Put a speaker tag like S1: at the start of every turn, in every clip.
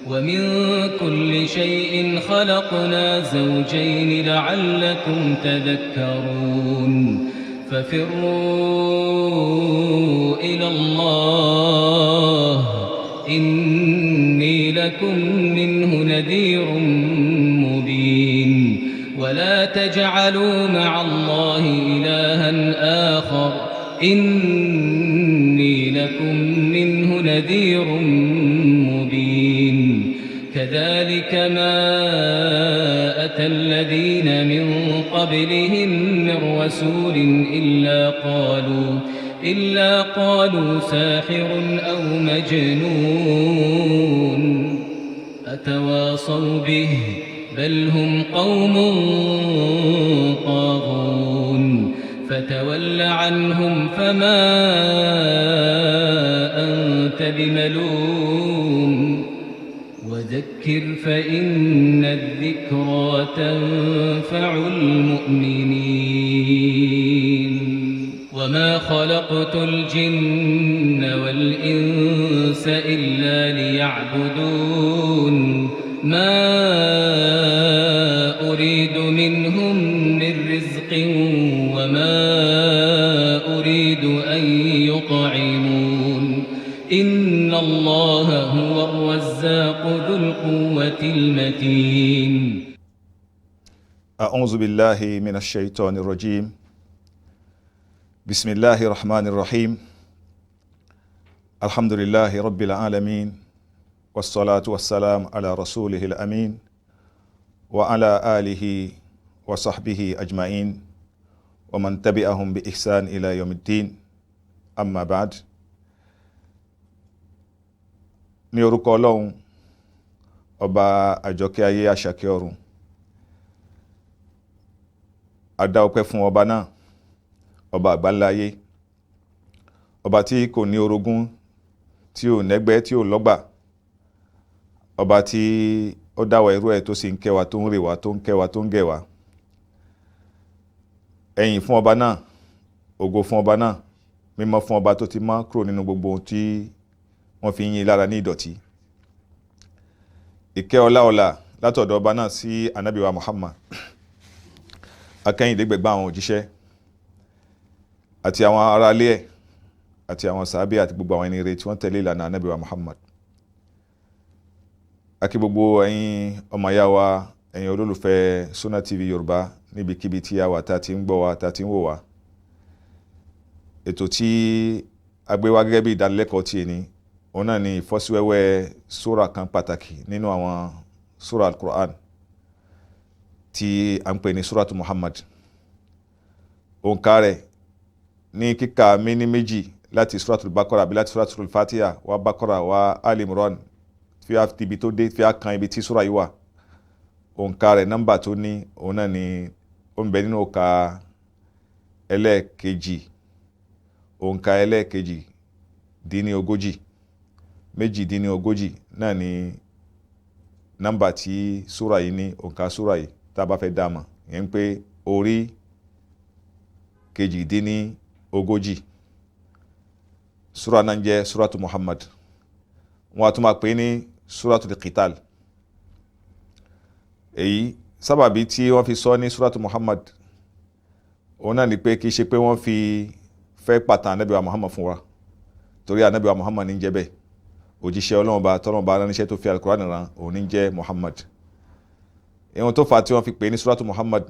S1: ومن كل شيء خلقنا زوجين لعلكم تذكرون ففروا إلى الله إني لكم منه نذير مبين ولا تجعلوا مع الله إلها آخر إني لكم منه نذير مبين كذلك ما أتى الذين من قبلهم من رسول إلا قالوا ساحر أو مجنون أتواصوا به بل هم قوم طاغون فتول عنهم فما أنت بملوم وذكر فإن الذكرى تنفع المؤمنين وما خلقت الجن والإنس إلا ليعبدون ما أريد منهم من رزق وما أريد أن يطعمون إن الله هو الرزاق ذو القوة المتين
S2: أعوذ بالله من الشيطان الرجيم بسم الله الرحمن الرحيم الحمد لله رب العالمين والصلاة والسلام على رسوله الأمين وعلى آله وصحبه أجمعين ومن تبعهم بإحسان إلى يوم الدين أما بعد ní orúkọ Ọlọ́run ọba àjọkẹ́ ayé àṣàkẹ́ ọ̀run a dá ọpẹ́ fún ọba náà ọba àgbáńlá ayé ọba tí kò ní orogún tí ò nẹ́gbẹ́ tí ò lọ́gbà ọba tí ó dá wa irú ẹ̀ tó sì ń kẹ́ wa tó ń rè wa tó ń kẹ́ wa tó ń gẹ̀ wa ẹ̀yìn fún ọba náà ògo fún ọba náà mímọ́ fún ọba tó ti mọ́ kúrò nínú gbogbo ohun tí wọ́n fi ń yìn lára ní ìdọ̀tí ìkẹ́ ọlá látọ̀dọ̀ ọba náà sí ànábì wa Muhammad akẹ́yìndégbègbà àwọn òjíṣẹ́ àti àwọn ará ilé ẹ̀ àti àwọn sàábé àti gbogbo àwọn ẹni rere tí wọ́n tẹ̀lé ìlànà ànábì wa Muhammad akí gbogbo ẹ̀yin ọmọ ìyá wa ẹ̀yin olólùfẹ́ Sunna TV Yorùbá níbikíbi tí a wà tá ti ń gbọ́ wa tá ti ń wò wá ètò tí a gbé wá gẹ́gẹ́ bí ìdánilẹ́kọ̀ọ́ tí ẹni òun náà ni ìfọ́síwẹ́wẹ́ sura kan pàtàkì nínú àwọn sura al-Qur'an tí a ń pè ní suratu Muhammad òǹkà rẹ̀ ní kíkà méní méjì láti suratul Baqara àbí láti suratul Fatiha wá Baqara wá Al-Imran fi á ibi tó dé fi á kan ibi tí sura yìí wà òǹkà rẹ̀ nọ́mbà tó ní òun náà ni ó ń bẹ nínú òǹkà ẹlẹ́ẹ̀kejì dín ní ogójì méjìdínlógójì náà ni nọ́mbà tí súra yìí ní òǹkà súra yìí tá a bá fẹ́ dáàmà yẹn pé orí kejìdínlógójì súra náà jẹ́ súratu Muhammad wọ́n a tún máa pè ní súratul Qital èyí sábàbí tí wọ́n fi sọ ní súratu Muhammad òun náà ni pé kìí ṣe pé wọ́n fi fẹ́ pàtàn ànábì wa Muhammad fún wa torí ànábì wa Muhammad ní jẹ́ bẹ́ẹ̀ òjíṣẹ́ Ọlọ́run bá tọ́lọ́run bá ránníṣẹ́ tó fi al-Qur'an rán òun ní jẹ́ Muhammad ìwọ̀n tó fà tí wọ́n fi pè ní suratu Muhammad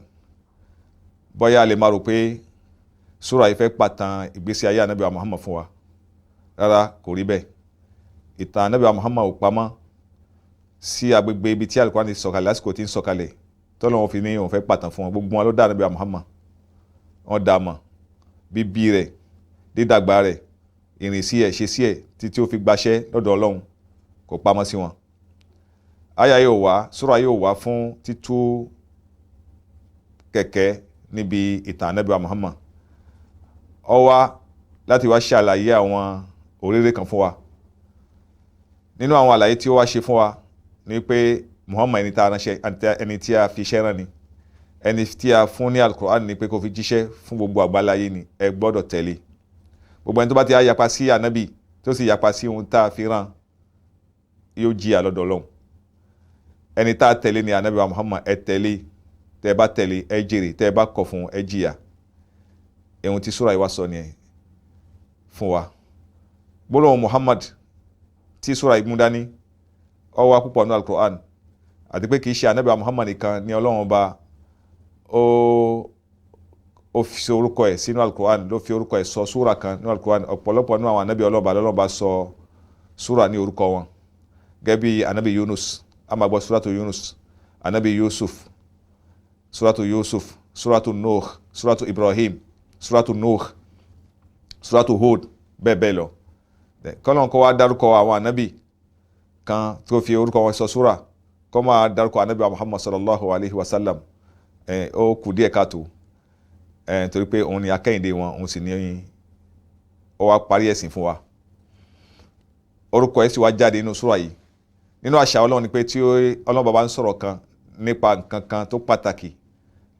S2: bọ́yá lè máa rò pé súra yìí fẹ́ pàtàn ìgbésí ayé ànábì wa Muhammad fún wa rárá kò rí bẹ́ẹ̀ ìtàn ànábì wa Muhammad ò pamọ́ sí agbègbè ibi tí al-Qur'an ti sọ̀kalẹ̀ lásìkò tí ń sọ̀kalẹ̀ tọ́lọ́run fi ní òun fẹ́ pàtàn fún wọn gbogbo wọn ló dá ànábì wa Muhammad wọn dá mọ̀ bíbí rẹ̀ dídàgbà rẹ̀ ìrìnsí ẹ̀ ṣe sí ẹ̀ títí ó fi gbaṣẹ́ lọ́dọ̀ Ọlọ́run kò pamọ́ sí wọn àyà yóò wá súra yóò wá fún títú kẹ̀kẹ́ níbi ìtàn ànábì wa Muhammad ó wá láti wá ṣàlàyé àwọn òréré kan fún wa nínú àwọn àlàyé tí ó wá ṣe fún wa ní pé Muhammad ẹni tí a fi iṣẹ́ rán ni ẹni tí a fún ní al-Qur'an ni pé kó fi jíṣẹ́ fún gbogbo àgbáláyé ni ẹ gbọ́dọ̀ tẹ̀lé gbogbo ẹni tó bá ti yapa sí ànábì tó sì yapa sí ohun tá a fi rán yóò jìyà lọ́dọ̀ Ọlọ́run ẹni tá a tẹ̀lé ni anabi wa Muhammad, ẹ tẹ̀lé, tẹ́ ẹ bá tẹ̀lé ẹ jèrè, tẹ́ ẹ bá kọ̀ fún ẹ jìyà. Ohun tí súra yìí wá sọ ni fún wa. Gbólóhùn Muhammad tí súra yìí mú dání ó wà púpọ̀ nínú Al-Qur'an, àti pé kìí ṣe anabi wa Muhammad nìkan ni Ọlọ́run bá ó fi orúkọ ẹ̀ sínú Al-Qur'an, ló fi orúkọ ẹ̀ sọ súra kan nínú Al-Qur'an. Ọ̀pọ̀lọpọ̀ nínú àwọn anabi Ọlọ́run bá sọ súra ní orúkọ wọn, gẹ́gẹ́ bí anabi Yunus, a máa gbọ́ suratu Yunus, anabi Yusuf, suratu Yusuf, suratu Nuh, suratu Ibrahim, suratu Nuh, suratu Hud, bẹ́ẹ̀ bẹ́ẹ̀ lọ. Kọ́lọ́n kó wá dárúkọ àwọn anabi kan tó fi orúkọ wọn sọ súra, kó máa dárúkọ anabi Muhammad sallallahu alaihi wasallam, ó kù díẹ̀ káàtó, torí pé òun ni akẹ́yìndé wọn, òun sì ní ó wá parí ẹ̀sìn fún wa. Orúkọ ẹ̀ sì wá jáde nínú súra yìí. Nínú àṣà Ọlọ́run ni pé tí Ọlọ́run bá ń sọ̀rọ̀ kan nípa nǹkan kan tó pàtàkì,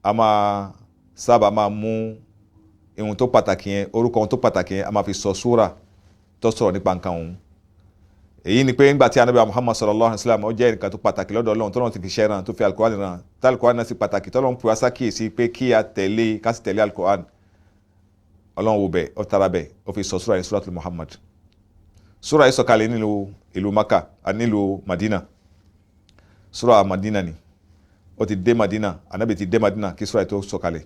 S2: a máa sábà máa mú ohun tó pàtàkì yẹn, orúkọ ohun tó pàtàkì yẹn, a máa fi sọ súra tó sọ̀rọ̀ nípa nǹkan òun. Èyí ni pé ńgbà tí anabi Muhammad sallallahu alaihi wasallam ó jẹ́ nǹkan tó pàtàkì lọ́dọ̀ Ọlọ́run, tọ́lọ́run ti fi ṣẹ́ ran, tó fi Al-Qur'an ran, tí Al-Qur'an náà sì pàtàkì, tọ́lọ́run pè wá sákìyèsí pé kí a tẹ̀lé, ká sì tẹ̀lé Al-Qur'an. Ọlọ́run wo bẹ̀, ó tara bẹ̀, ó fi sọ súra yìí, Suratul Muhammad. Súra yìí sọ̀kalẹ̀ nílùú ìlú Maka, nílùú Madina. Súra Madina ni, ó ti dé Madina, anabi ti dé Madina kí súra yìí tó sọ̀kalẹ̀.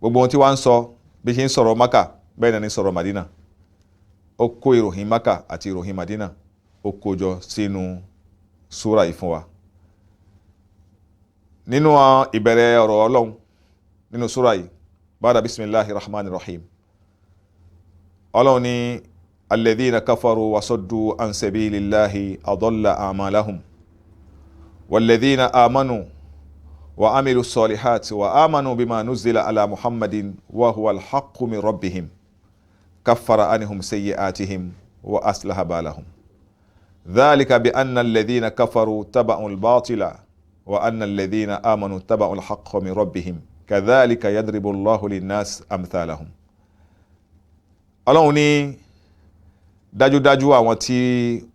S2: Gbogbo ohun tí wọ́n ń sọ bí ṣe ń sọ̀rọ̀ Maka bẹ́ẹ̀ náà ni sọ̀rọ̀ Madina. Ó kó ìròyìn Maka àti ìròyìn Madina, ó kó jọ sínú súra yìí fún wa. Nínú ìbẹ̀rẹ̀ ọ̀rọ̀ Ọlọ́run nínú súra yìí, ba'da bismillahir rahmanir rahim, Ọlọ́run ní alladhina kafaru wa saddu an sabilillahi adalla a'malahum walladhina amanu wa amilu salihati wa amanu bima nuzila ala Muhammadin wa huwa al-haqqu min rabbihim kaffara anhum sayyi'atihim wa aslaha balahum dhalika bi anna alladhina kafaru taba'u al-batila wa anna alladhina amanu taba'u al-haqqa min rabbihim kadhalika yadribu Allahu lin-nas amthalahum. Ọlọ́run ní dájúdájú àwọn tí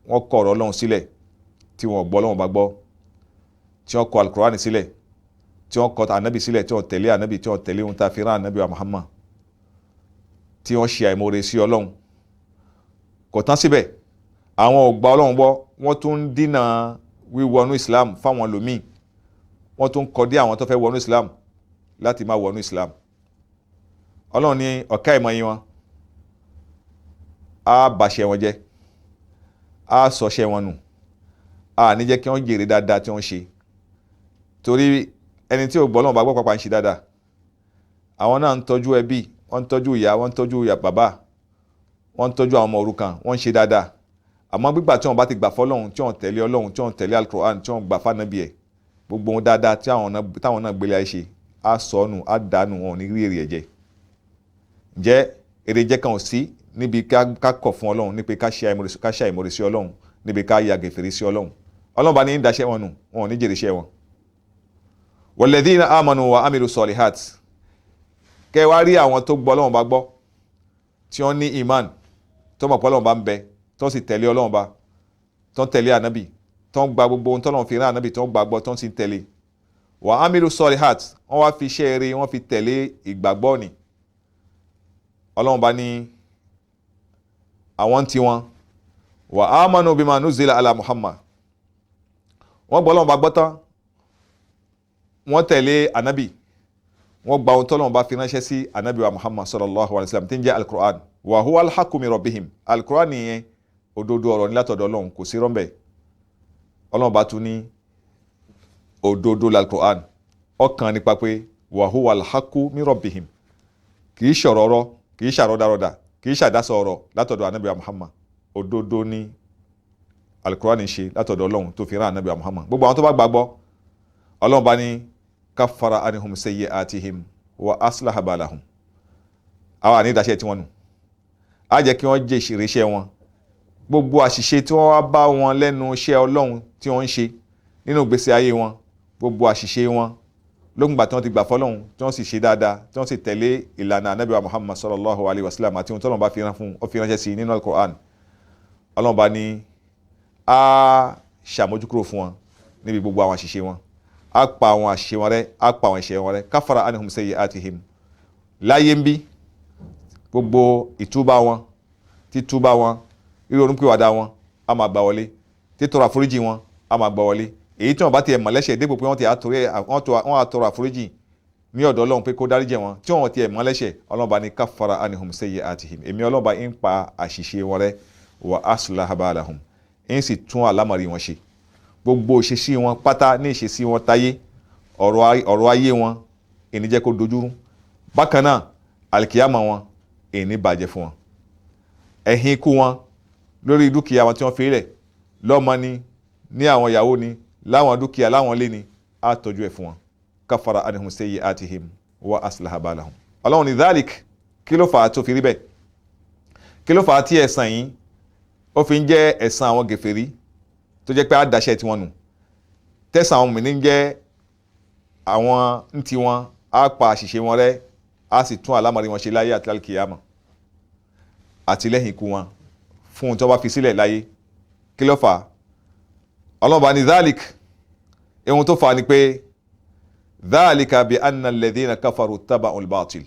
S2: wọ́n kọ̀ ọ̀rọ̀ Ọlọ́run sílẹ̀, tí wọ́n gbọ́ Ọlọ́run bá gbọ́, tí wọ́n kọ̀ Al-Qur'ani sílẹ̀, tí wọ́n kọ̀ ànábì sílẹ̀, tí wọ́n tẹ̀lé ànábì, tí wọ́n tẹ̀lé ohun tá a fi rán ànábì wa Muhammad, tí wọ́n ṣe àìmoore sí Ọlọ́run. Kò tán síbẹ̀, àwọn ò gba Ọlọ́run gbọ́, wọ́n tún ń dínà wíwọnú Islam fáwọn lòmíì, wọ́n tún kọ̀ dí àwọn tó fẹ́ wọnú Islam láti má wọnú Islam. Ọlọ́run ní ọ̀ká ìmọ̀ yín wọn, a bàṣẹ wọn jẹ́, a sọṣẹ́ wọn nù, a ní jẹ́ kí wọ́n jèrè dáadáa tí wọ́n ṣe. Torí ẹni tí ò gbọ́ Ọlọ́run bá gbọ́ pàpà ń ṣe dáadáa, àwọn náà ń tọ́jú ẹbí, wọ́n ń tọ́jú ìyá, wọ́n ń tọ́jú bàbá, wọ́n ń tọ́jú àwọn ọmọ òrukàn, wọ́n ń ṣe dáadáa. Àmọ́ gbígbà tí wọ́n bá ti gbà fọ́lọ́run, tí wọ́n tẹ̀lé Ọlọ́run, tí wọ́n tẹ̀lé Al-Qur'an, tí wọ́n gbà fánàbí ẹ̀, gbogbo ohun dáadáa tí táwọn náà gbélé ayé ṣe, á sọnù, á dànù, wọn ò ní rí èrè ẹ̀jẹ̀. Ǹjẹ́ èrè jẹ́ kan ò sí níbi ká kọ̀ fún Ọlọ́run, níbi ká ṣe àìmoore sí Ọlọ́run, níbi ká ya gèfèrè sí Ọlọ́run. Ọlọ́run bá ní í daṣẹ́ wọn nù, wọn ò ní jèrè iṣẹ́ wọn. Walladhina amanu wa amilu solihat, kẹ́ wá rí àwọn tó gbọ́ Ọlọ́run bá gbọ́, tí wọ́n ní iman, tó mọ̀ pé Ọlọ́run bá ń bẹ, tó sì tẹ̀lé Ọlọ́run bá, tó ń tẹ̀lé ànábì, tó ń gba gbogbo ohun tọ́lọ́run fi rán ànábì, tó ń gbàgbọ́, tó ń sì ń tẹ̀lé. Wa amilu solihat, wọ́n wá fi iṣẹ́ rere, wọ́n fi tẹ̀lé ìgbàgbọ́ ni. Ọlọ́run bá ní àwọn tí wọn wa amanu bima nuzila ala Muhammad, wọ́n gbọ́ Ọlọ́run bá gbọ́ tán, wọ́n tẹ̀lé ànábì, wọ́n gba ohun tọ́lọ́run bá fi ránṣẹ́ sí ànábì wa Muhammad sallallahu alaihi wasallam tí ń jẹ́ Al-Qur'an, wa huwa al-haqqu min rabbihim. Al-Qur'an nìyẹn òdodo ọ̀rọ̀ ní látọ̀dọ̀ Ọlọ́run, kò sí rọ́mbẹ̀. Ọlọ́run bá tún ní òdodo l'Al-Qur'an, ọkàn nípa pé wa huwa al-haqqu min rabbihim, kì í ṣọ̀rọ̀ ọ̀rọ̀, kì í ṣàrọ̀dàrọ̀dà, kì í ṣàdásọ ọ̀rọ̀ látọ̀dọ̀ ànábì wa Muhammad. Òdodo ní Al-Qur'an ṣe látọ̀dọ̀ Ọlọ́run tó fi rán ànábì wa Muhammad. Gbogbo àwọn tó bá gbàgbọ́, Ọlọ́run bá ní kaffara anhum sayyi'atihim wa aslaha balahum. Àwọn àní ìdáṣẹ́ tí wọ́n nù, á jẹ́ kí wọ́n jẹ́ ìṣiṣẹ́ wọn. Gbogbo àṣìṣe tí wọ́n wá bá wọn lẹ́nu iṣẹ́ Ọlọ́run tí wọ́n ń ṣe nínú ìgbésí ayé wọn, gbogbo àṣìṣe wọn lókùngbà tí wọ́n ti gbà fọ́lọ́run, tí wọ́n sì ṣe dáadáa, tí wọ́n sì tẹ̀lé ìlànà ànábì wa Muhammad sallallahu alaihi wasallam àti ohun tí Ọlọ́run bá fi rán fún, ó fi ránṣẹ́ sí nínú Al-Qur'an. Ọlọ́run bá ní á ṣàmójúkúrò fún wọn, níbi gbogbo àwọn àṣìṣe wọn, á pa àwọn àṣìṣe wọn rẹ́, á pa àwọn ẹ̀ṣẹ̀ wọn rẹ́. Kafara anhum sayyi'atihim, láyé ń bí gbogbo ìtúbà wọn, títúbà wọn, ìrònúpìwàdà wọn á máa gbà wọlé, títọrọ àforíjì wọn á máa gbà wọlé. Èyí tí wọ́n bá tiẹ̀ mọ̀ lẹ́ṣẹ̀ dépò pé wọ́n á tọrọ àforíjì ní ọ̀dọ̀ Ọlọ́run pé kó dáríjì wọn, tí wọ́n tiẹ̀ mọ̀ lẹ́ṣẹ̀, Ọlọ́run bá ní kafara anhum sayyi'atihim, èmi Ọlọ́run bá ń pa àṣìṣe wọn rẹ́, wa aslaha balahum, ń sì tún àlámọ̀rí wọn ṣe. Gbogbo ìṣesí wọn pátá ní ìṣesí wọn táyé, ọ̀rọ̀ ayé wọn ìní jẹ́ kó dojúrú. Bákan náà àlìkìyámà wọn ìní bàjẹ́ fún wọn. Ẹ̀hìn ikú wọn lórí dúkìá wọn tí wọ́n fi lẹ̀, lọ́mọ ni, ní àwọn ìyàwó ni, láwọn dúkìá láwọn ilé ni, á tọ́jú ẹ̀ fún wọn. Kafara anhum sayyi'atihim wa aslaha balahum. Ọlọ́run ní dhalik, kí ló fà á tó fi rí bẹ́ẹ̀? Kí ló fà á tí ẹ̀san yìí ó fi ń jẹ́ ẹ̀san àwọn gèfèrí tó jẹ́ pé á daṣẹ́ tí wọ́n nù? Tẹ̀san àwọn mùmínì jẹ́ àwọn ń ti wọn, á pa àṣìṣe wọn rẹ́, á sì tún àlámọ̀rí wọn ṣe láyé àti lálùkìyámà àti lẹ́yìn ikú wọn fún ohun tó bá fi sílẹ̀ láyé. Kí ló fà á? Ọlọ́run bá ní dhalik, ohun tó fà á ni pé dhalika bi anna alladhina kafaru taba'ul batil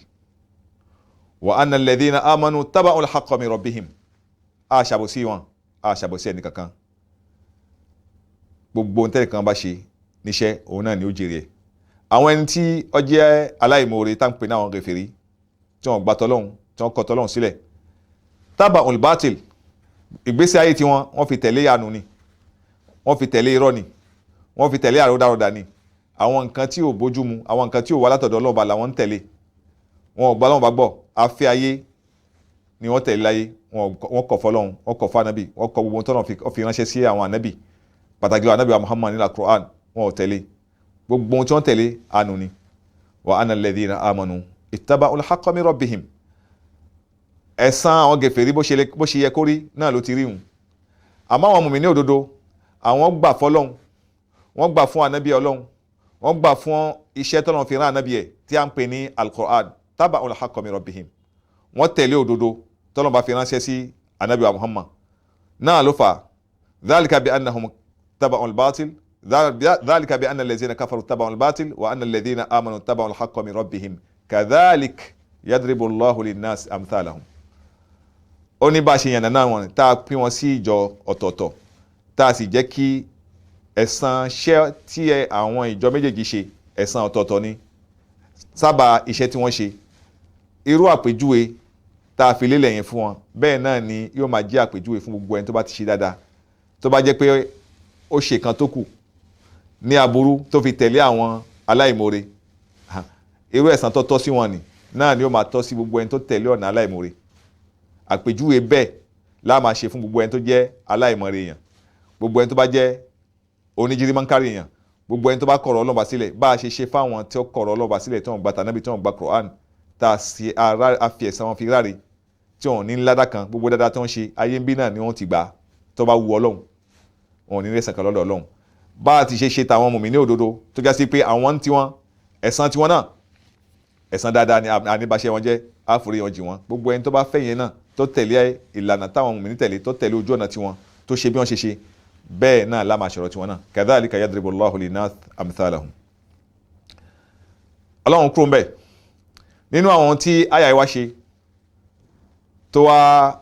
S2: wa anna alladhina amanu taba'ul haqqa min rabbihim. A ṣàbòsí wọn, a ṣàbòsí ẹni kankan. Gbogbo ntẹ́nì kan bá ṣe níṣẹ́, òun náà ni ó jèrè ẹ̀. Àwọn ẹni tí ó jẹ́ aláìmoore tá ń pè ní àwọn gèfèrí, tí wọ́n gbà tọ́lọ́hun, tí wọ́n kọ̀ tọ́lọ́hun sílẹ̀, taba'ul batil, ìgbésí ayé tí wọ́n fi tẹ̀lé àánú ni, wọ́n fi tẹ̀lé irọ́ ni, wọ́n fi tẹ̀lé àròdàròdà ni. Àwọn nǹkan tí ò bójú mu, àwọn nǹkan tí ò wá látọ̀dọ̀ Ọlọ́run bá làwọn ń tẹ̀lé. Wọn ò gbà Ọlọ́run bá gbọ́, afẹ́ ayé ni wọ́n tẹ̀lé láyé. Wọ́n kọ̀ fọ́lọ́run, wọ́n kọ̀ fún ànábì, wọ́n kọ̀ gbogbo tọ́nà fi ránṣẹ́ sí àwọn ànábì, pàtàkì lọ ànábì wa Muhammad nílà Quran, wọn ò tẹ̀lé. Gbogbo ohun tí wọ́n tẹ̀lé àánú ni. Wa anna alladhina amanu ittaba'ul haqqa min rabbihim. Ẹ̀san àwọn gèfèrí bó ṣe yẹ kó rí náà ló ti rí hùn. Àmọ́ àwọn mùmínì òdodo, àwọn gbà fọ́lọ́run, wọ́n gbà fún ànábì Ọlọ́run, wọ́n gbà fún iṣẹ́ tọ́lọ́run fi rán ànábì ẹ̀ tí a ń pè ní al-Qur'an, taba'ul haqqa min rabbihim. Wọ́n tẹ̀lé òdodo tọ́lọ́run bá fi ránṣẹ́ sí ànábì wa Muhammad. Náà ló fà dhalika bi annahum taba'ul batil, dhalika bi anna alladhina kafaru taba'ul batil wa anna alladhina amanu taba'ul haqqa min rabbihim kadhalik yadribu Allahu lin-nas amthalahum. Ó ní bá ṣe yànnà náà wọn, tá a pín wọn sí ìjọ ọ̀tọ̀ọ̀tọ̀, tá a sì jẹ́ kí ẹ̀san iṣẹ́ tí àwọn ìjọ méjèèjì ṣe ẹ̀san ọ̀tọ̀ọ̀tọ̀ ni, sábà iṣẹ́ tí wọ́n ṣe. Irú àpèjúwe tá a fi lélẹ̀ yẹn fún wọn, bẹ́ẹ̀ náà ni yóò máa jẹ́ àpèjúwe fún gbogbo ẹni tó bá ti ṣe dáadáa, tó bá jẹ́ pé ó ṣe kan tó kù ní aburú tó fi tẹ̀lé àwọn aláìmoore. Irú ẹ̀san tó tọ́ sí wọn ni náà ni ó máa tọ́ sí gbogbo ẹni tó tẹ̀lé ọ̀nà aláìmoore. Àpèjúwe bẹ́ẹ̀ la máa ṣe fún gbogbo ẹni tó jẹ́ aláìmoore èèyàn, gbogbo ẹni tó bá jẹ́ oníjìrìmọ́ńkárì èèyàn, gbogbo ẹni tó bá kọ̀rọ̀ Ọlọ́run bá sílẹ̀, bá a ṣe fáwọn tí ó kọ̀rọ̀ Ọlọ́run bá sílẹ̀ tí wọ́n gba tànábì, tí wọ́n gba Quran, tá a fi ẹ̀san wọn fi ráre, tí wọ́n ní ládà kan. Gbogbo dáadáa tí wọ́n ṣe ayé ń bí náà ni wọ́n ti gbà tó bá wu Ọlọ́run, wọn ò ní rẹ̀sàn kan lọ́dọ̀ Ọlọ́run. Bá a ti ṣe tàwọn mùmínì òdodo tó já sí pé àwọn tí wọ́n ẹ̀san tí wọ́n náà ẹ̀san dáadáa ni àníbàṣẹ wọn jẹ́, àforí wọn jì wọ́n. Gbogbo ẹni tó bá fẹ́ yẹn náà, tó tẹ̀lé ìlànà táwọn mùmínì tẹ̀lé, tó tẹ̀lé ojú ọ̀nà tiwọn, tó ṣe bí wọ́n ṣe bẹ́ẹ̀ náà la máa ṣọ̀rọ̀ tiwọn náà. Kadhalika yadribu Allahu lin-nas amthalahum. Ọlọ́run kúrò ń bẹ̀ nínú àwọn tí àyà ìwá ṣe tó wá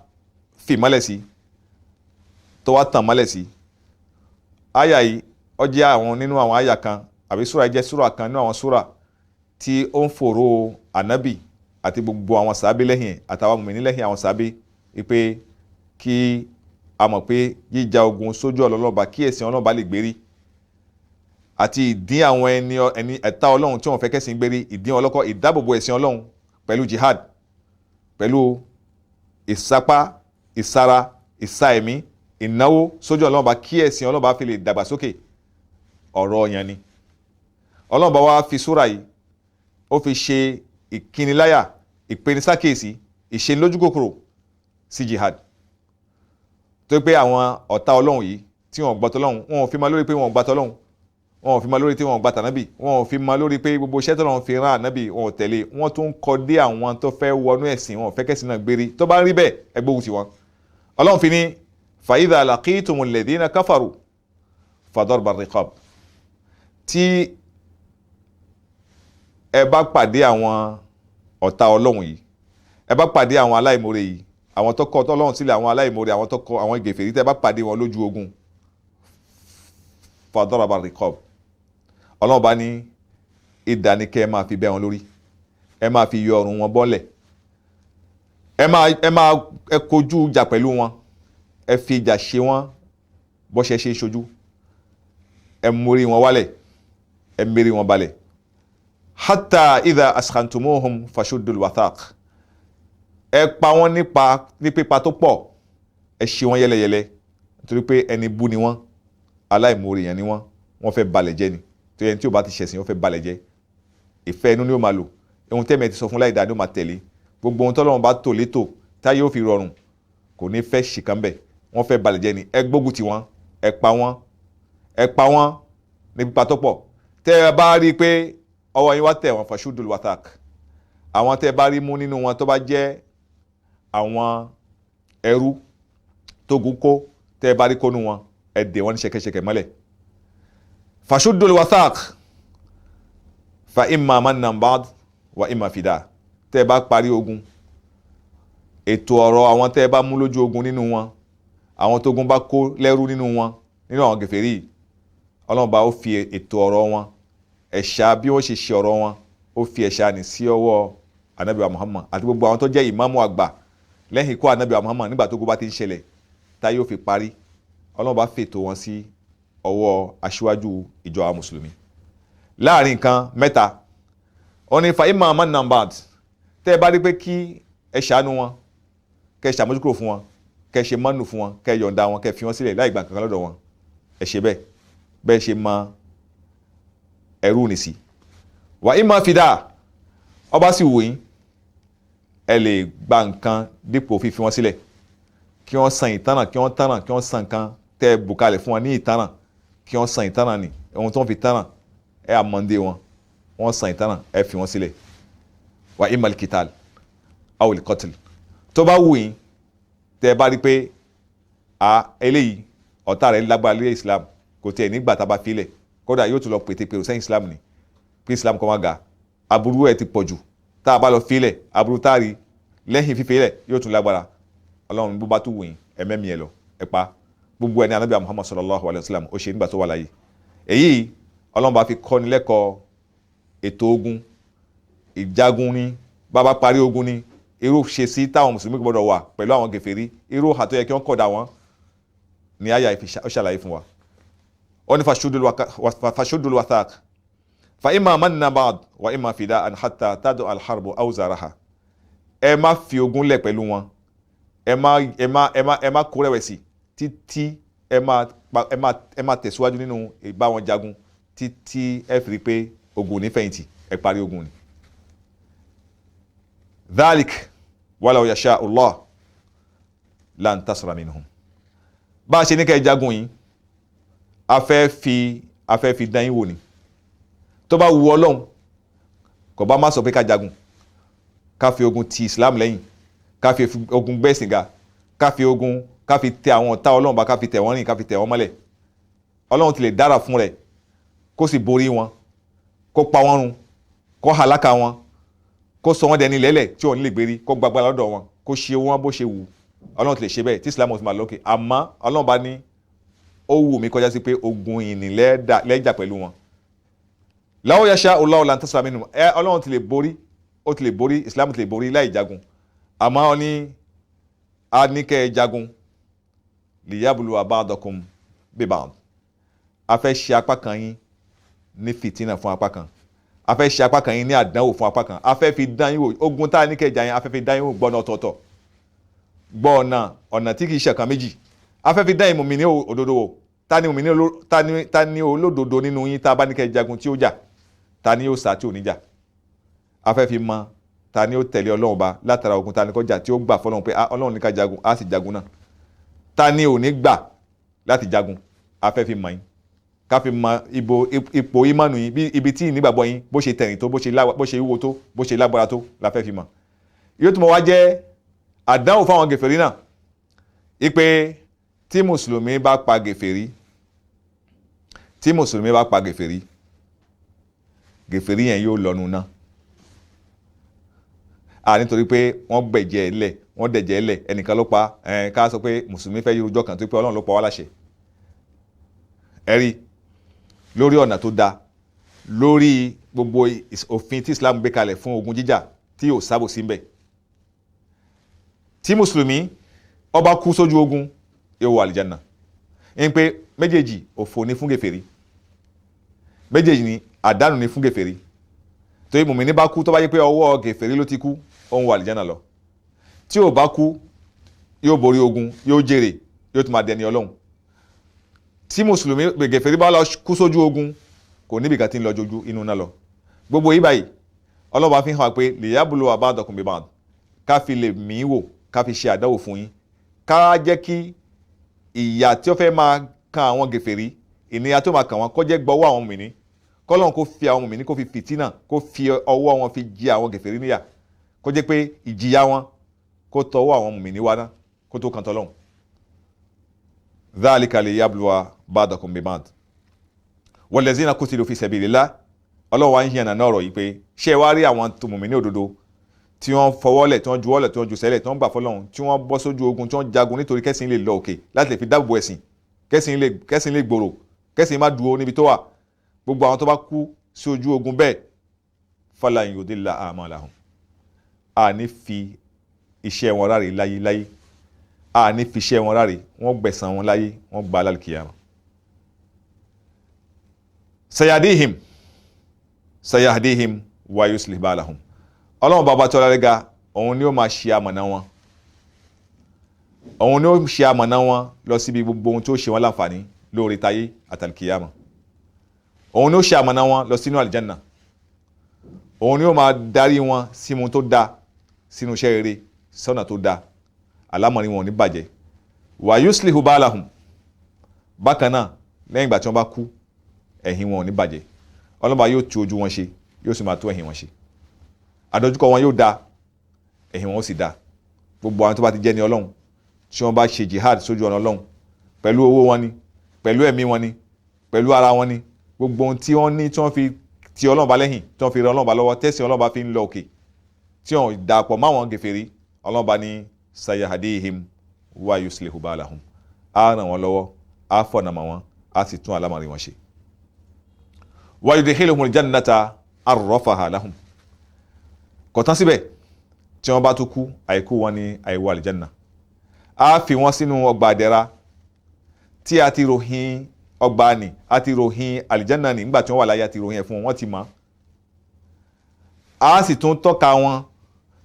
S2: fi mọ́lẹ̀ sí, tó wá tàn mọ́lẹ̀ sí. Àyà yìí ó jẹ́ àwọn nínú àwọn àyà kan, àbí súra jẹ́ súra kan nínú àwọn súra tí ó ń fòró ànábì àti gbogbo àwọn sàábé lẹ́yìn àtàwọn mùmínì lẹ́yìn àwọn sàábé, wípé kí a mọ̀ pé jíjà ogun sójú ọlọ́lọ́ba kí ẹ̀sìn ọlọ́ba lè gbérí, àti ìdín àwọn ẹni ẹ̀ta Ọlọ́run tí wọ́n fẹ́ kẹ́sìn gbérí, ìdín ọlọ́kọ́, ìdáàbòbò ẹ̀sìn Ọlọ́run pẹ̀lú jihad, pẹ̀lú ìsapá, ìsara, ìsaẹ̀mí, ìnáwó sójú ọlọ́ba kí ẹ̀sìn ọlọ́ba fi lè dàgbàsókè. Ọ̀rọ̀ ọ̀yàn ni. Ọlọ́ba wa fi súra yìí, ó fi ṣe ìkíniláyà, ìpenisákèsí, ìṣenilójúkòkòrò sí jihad. Tó pé àwọn ọ̀tá Ọlọ́run yìí tí wọ́n gbọ́tọ̀ Ọlọ́run, wọn ò fi máa lórí pé wọ́n gbàtọ̀ Ọlọ́run, wọn ò fi máa lórí tí wọ́n gbàtà nábì, wọn ò fi máa lórí pé gbogbo iṣẹ́ tọ́lọ́run fi rán ànábì wọn ò tẹ̀lé, wọ́n tún kọ dé àwọn tó fẹ́ wọnú ẹ̀sìn, wọn ò fẹ́ kẹ́sìn náà gbérí. Tó bá rí bẹ́ẹ̀, ẹ gbógun ti wọn. Ọlọ́run fi ní fa idha laqitumul ladhina kafaru fadarba riqab. tí ẹ bá pàdé àwọn ọ̀tá ọlọ́run yìí, ẹ bá pàdé àwọn aláìmoore yìí, àwọn tó kọ̀ ọlọ́run sílẹ̀, àwọn aláìmoore, àwọn tó kọ̀ àwọn gèfèrí, tẹ́ bá pàdé wọn lójú ogun, fadaraba riqab, ọlọ́run bá ní idà ní kẹ́ ẹ máa fi bẹ́ wọn lórí, ẹ máa fi yọ ọrùn wọn bọ́lẹ̀, ẹ kojú ìjà pẹ̀lú wọn, ẹ fi ìjà ṣe wọn bó ṣe ṣe ṣojú, ẹ mórí wọn wálẹ̀, ẹ mérí wọn balẹ̀. Hatta idha askhantumuhum fashuddul wathaq, ẹ pa wọ́n ní pípa tó pọ̀, ẹ ṣe wọ́n yẹ́lẹyẹ̀lẹ, nítorí pé ẹni bú ni wọ́n, aláìmoore yẹn ni wọ́n fẹ́ balẹ̀ jẹ́ ni, tó yẹn tí ò bá ti ṣẹ̀sìn wọ́n fẹ́ balẹ̀ jẹ́, ìfẹ́ inú ni ó máa lò, ohun tẹ́mi ti sọ fún láìda ni ó máa tẹ̀lé, gbogbo ohun tọ́lọ́run bá tò létò táyé ó fi rọrùn kò ní fẹ́ ṣìkan bẹ̀, wọ́n fẹ́ balẹ̀ jẹ́ ni, ẹ gbógun ti wọ́n, ẹ pa wọ́n ní pípa tó pọ̀. Tẹ́ ẹ bá rí i pé ọwọ́ yín wá tẹ̀ wọ́n fashuddul wathaq, àwọn tẹ́ ẹ bá rí mú nínú wọn tó bá jẹ́ àwọn ẹrú tó gún kó, tẹ́ ẹ bá rí kónú wọn, ẹ dè wọ́n ní ṣẹ̀kẹ̀ṣẹ̀kẹ̀ mọ́lẹ̀. Fashuddul wathaq fa imma mannan ba'd wa imma fida, tẹ́ ẹ bá parí ogun, ètò ọ̀rọ̀ àwọn tẹ́ ẹ bá mú lójú ogun nínú wọn, àwọn tógun bá kó lẹ́rú nínú wọn, nínú àwọn gèfèrí, ọlọ́run bá ó fi ètò ọ̀rọ̀ wọn, ẹ̀ṣà bí wọ́n ṣe ṣe ọ̀rọ̀ wọn, ó fi ẹ̀ṣà ní sí ọwọ́ Ànábì wa Muhammad àti gbogbo àwọn tó jẹ́ ìmáàmù àgbà lẹ́yìn ikú Ànábì wa Muhammad nígbà tó gbó bá ti ń ṣẹlẹ̀ táyé ó fi parí, ọlọ́run bá fètò wọn sí ọwọ́ aṣíwájú ìjọ àwọn mùsùlùmí. Láàrin nǹkan mẹ́ta, ó ní fa imma mannan ba'd, tẹ́ ẹ bá rí pé kí ẹ ṣàánú wọn, kẹ́ ẹ ṣàmójúkúrò fún wọn, kẹ́ ẹ ṣe mọ́nù fún wọn, kẹ́ ẹ yọ̀ǹda wọn, kẹ́ ẹ fi wọn sílẹ̀ láì gbà kankan lọ́dọ̀ wọn, ẹ ṣe bẹ́ẹ̀ ṣe mọ ẹrú nìsí. Wa imma fida, ọba sì wò yín, ẹ lè gba nǹkan dípò fífi wọn sílẹ̀, kí wọ́n san ìtanràn, kí wọ́n san nǹkan tẹ́ ẹ bùkalẹ̀ fún wọn ní ìtanràn, kí wọ́n san ìtanràn ni ohun tó ń fi tanràn, ẹ àmọ́ndé wọn, wọ́n san ìtanràn, ẹ fi wọn sílẹ̀. Wa imma al-qital aw al-qatl, tó bá wù yín, tẹ́ ẹ bá rí pé eléyìí ọ̀tá rẹ̀ lágbára lórí Islam, kò tiẹ̀ nígbà tá a bá filẹ̀, kódà yóò tún lọ pètèpèrò sẹ́yìn Islam ni, pé Islam kọ́ máa ga, aburú ẹ̀ ti pọ̀ jù, tá a bá lọ filẹ̀, aburú tá a rí lẹ́yìn fífilẹ̀ yóò tún lágbára, ọlọ́run bó bá tún wù yín, ẹ mẹ́mí ẹ lọ, ẹ pa. Gbogbo ẹni Ànábì Muhammad sallallahu alayhi wa sallam ó ṣe nígbà tó wà láyé. Èyí ọlọ́run bá fi kọ́ni lẹ́kọ̀ọ́ ètò ogun, ìjagun ni, bàbá parí ogun ni, irú ṣe sí táwọn mùsùlùmí gbọdọ̀ wà pẹ̀lú àwọn gèfèrí, irú àtọ́ yẹ kí wọ́n kọ̀dà wọn ni àyà ó ṣàlàyé fún wa. Ó ní fashuddul wathaq fa imma mannan ba'd wa imma fida'an hatta tad'u al-harbu awzaraha, ẹ má fi ogun lẹ̀ pẹ̀lú wọn, ẹ má kó rẹ̀wẹ̀sì títí ẹ má tẹ̀síwájú nínú ìbá wọn jagun títí ẹ fi rí pé ogun ní fẹ̀yìntì, ẹ parí ogun ni. Dhalik walau yasha'u Allah lan tasra minhum, bá a ṣe ní kẹ́ ẹ jagun yìí, a fẹ́ fi dán yín wò ni, tó bá wu Ọlọ́run kò bá má sọ pé ká jagun, ká fi ogun ti Islam lẹ́yìn, ká fi ogun gbẹ̀sìn ga, ká fi tẹ àwọn ọ̀tá Ọlọ́run bá, ká fi tẹ̀ wọ́n rìn, ká fi tẹ̀ wọ́n mọ́lẹ̀. Ọlọ́run ti lè dára fún rẹ̀ kó sì borí wọn, kó pa wọ́n run, kó halaka wọn, kó sọ wọ́n dẹni lẹ́lẹ̀ tí ò ní lè gbérí, kó gbàgbà lọ́dọ̀ wọn, kó ṣe wọn bó ṣe wù. Ọlọ́run ti lè ṣe bẹ́ẹ̀ tí Islam ti máa lókè, àmọ́ Ọlọ́run bá ní ó wù mí kọjá sí pé ogun ìní lẹ́jà pẹ̀lú wọn. Law yasha'u Allahu lan tasra minhum, Ọlọ́run ti lè borí, ó ti lè borí, Islam ti lè borí láì jagun, àmọ́ ó ní a ní kẹ́ ẹ jagun liyabluwa ba'dakum bi ba'd, a fẹ́ ṣe apá kan yín ní fìtínà fún apá kan, a fẹ́ ṣe apá kan yín ní àdánwò fún apá kan, a fẹ́ fi dán yín wò, ogun tá a ní kẹ́ ẹ jà yín, a fẹ́ fi dán yín wò gbọ́nà ọ̀tọ̀ọ̀tọ̀, gbọ́ ọ̀nà tí kì í ṣe kan méjì, a fẹ́ fi dán ìmùmí ní òdodo wò, ta ni olódodo nínú yín tá a bá ní kẹ́ ẹ jagun tí ó jà, ta ni yóò sá tí ò ní jà, a fẹ́ fi mọ ta ni ó tẹ̀lé Ọlọ́run bá látara ogun ta ni kó jà tí ó gbà fọlọ́run pé Ọlọ́run ní ká jagun, á sì jagun náà, ta ni ò ní gbà láti jagun, a fẹ́ fi mọ yín, ká fi mọ ipò ìmánu yín, bí ibi tí ìnígbàgbọ́ yín bó ṣe tẹ̀rìn tó, bó ṣe wúwo tó, bó ṣe lágbára tó, la fẹ́ fi mọ. Yóò tún mọ wá jẹ́ àdánwò fáwọn gèfèrí náà, ipe tí mùsùlùmí bá pa gèfèrí, gèfèrí yẹn yóò lọ́nu náà. Nítorí pé wọ́n gbẹ̀jẹ̀ ẹlẹ̀ wọ́n dẹ̀jẹ̀ ẹlẹ̀ ẹnìkan ló pa ká sọ pé mùsùlùmí fẹ́ yorùjọ́ kan tó pé Ọlọ́run ló pa wá láṣẹ. Ẹ̀rí lórí ọ̀nà tó dáa lórí gbogbo òfin tí Islam gbé kalẹ̀ fún ogun jíjà tí yóò sábò sí mbẹ̀. Tí mùsùlùmí ó bá kú sójú ogun yóò wọ àlìjánnà. Ń pé méjèèjì òfò ní fún gèfèrí, méjèèjì ní àdánù ní fún gèfèrí. Torí mùmínì bá kú tó bá yẹ pé ọwọ́ gèfèrí ló ti kú ó ń wọ àlìjánnà lọ. Tí ò bá kú yóò borí ogun, yóò jèrè, yóò tún máa dẹni Ọlọ́run. Tí mùsùlùmí gèfèrí bá lọ kú sójú ogun kò níbi kan tí ń lọ jojú inú náà lọ. Gbogbo yìí báyìí Ọlọ́run fi hàn pé liyabluwa ba'dakum bi ba'd, ká fi lè mí wò, ká fi ṣe àdánwò fún yín, ká jẹ́ kí ìyà tí ó fẹ́ máa kan àwọn gèfèrí, ìnira tó máa kàn wọ́n kó jẹ́ gbọ́wọ́ àwọn mùmínì, kọ́lọ́run kó fi àwọn mùmínì kó fi fìtínà, kó fi ọwọ́ wọn fi jẹ àwọn gèfèrí níyà, kó jẹ́ pé ìjìyà wọn kó tọwọ́ àwọn mùmínì wá ná kó tó kan tọ́lọ́run. dhalika liyabluwa ba'dakum bi ba'd wallazina qutilu fi sabilillah. Ọlọ́run wá ń yànnà náà ọ̀rọ̀ yìí pé ṣé wá rí àwọn tó mùmínì òdodo tí wọ́n fọwọ́lẹ̀, tí wọ́n juwọ́lẹ̀, tí wọ́n jù sẹ́lẹ̀, tí wọ́n gbà fọlọ́run, tí wọ́n bọ́ sójú ogun, tí wọ́n jagun nítorí kẹ́sìn lè lọ òkè láti lè fi dáàbò ẹ̀sìn, kẹ́sìn lè gbòòrò, kẹ́sìn má dúró níbi tó wà. Gbogbo àwọn tó bá kú sí ojú ogun bẹ́ẹ̀ falan yudilla a'malahum, ní fi iṣẹ́ wọn ráre láyé, ní fi iṣẹ́ wọn ráre, wọ́n gbẹ̀san wọn láyé, wọ́n gba lálùkìyàmà. sayahdihim wa yuslih balahum. Ọlọ́run bàbá tó lára ga òun ni ó máa ṣe amọ̀nà wọn, òun ni ó ṣe amọ̀nà wọn lọ síbi gbogbo ohun tó ṣe wọn láǹfààní lórí tayé àtàlùkìyàmà. Òun ni ó ṣe amọ̀nà wọn lọ sínú àlìjánà, òun ni ó máa darí wọn sínú tó dáa, sínú iṣẹ́ rere, sọ́nà tó dáa, àlámọ̀rí wọn ò ní bàjẹ́. wa yuslihu balahum, bákan náà lẹ́yìn ìgbà tí wọ́n bá kú ẹ̀yìn wọn ò ní bàjẹ́. Ọlọ́ba yóò tú ojú wọn ṣe, yóò sì máa tú ẹ̀yìn wọn ṣe. Àdójúkọ wọn yóò dáa, ẹ̀yìn wọn ó sì dáa. Gbogbo àwọn tó bá ti jẹ́ ní Ọlọ́run tí wọ́n bá ṣe jihad sójú ọ̀nà Ọlọ́run pẹ̀lú owó wọn ni, pẹ̀lú ẹ̀mí wọn ni, pẹ̀lú ara wọn ni, gbogbo ohun tí wọ́n ní tí wọ́n fi ti Ọlọ́run bá lẹ́yìn, tí wọ́n fi ran Ọlọ́run bá lọ́wọ́, tẹ́sí Ọlọ́run bá fi ń lọ òkè, tí wọ́n dàpọ̀ máwọn gèfèrí, Ọlọ́run bá ní sayahdihim wa yuslihu balahum, á ràn wọ́n lọ́wọ́, á fọ̀nàmọ́ wọn, á sì tún àlámọ̀rí wọn ṣe. wa yudkhiluhumul jannata arrafaha lahum. Kò tán síbẹ̀, tí wọ́n bá tún kú àìkú wọn ní àìwọ àlìjánà, á fi wọ́n sínú ọgbà àdẹ́ra tí a ti ròyìn ọgbà ni, a ti ròyìn àlìjánà ni nígbà tí wọ́n wà láyé, a ti ròyìn ẹ̀ fún wọn, wọ́n ti mọ̀. A sì tún tọ́ka wọn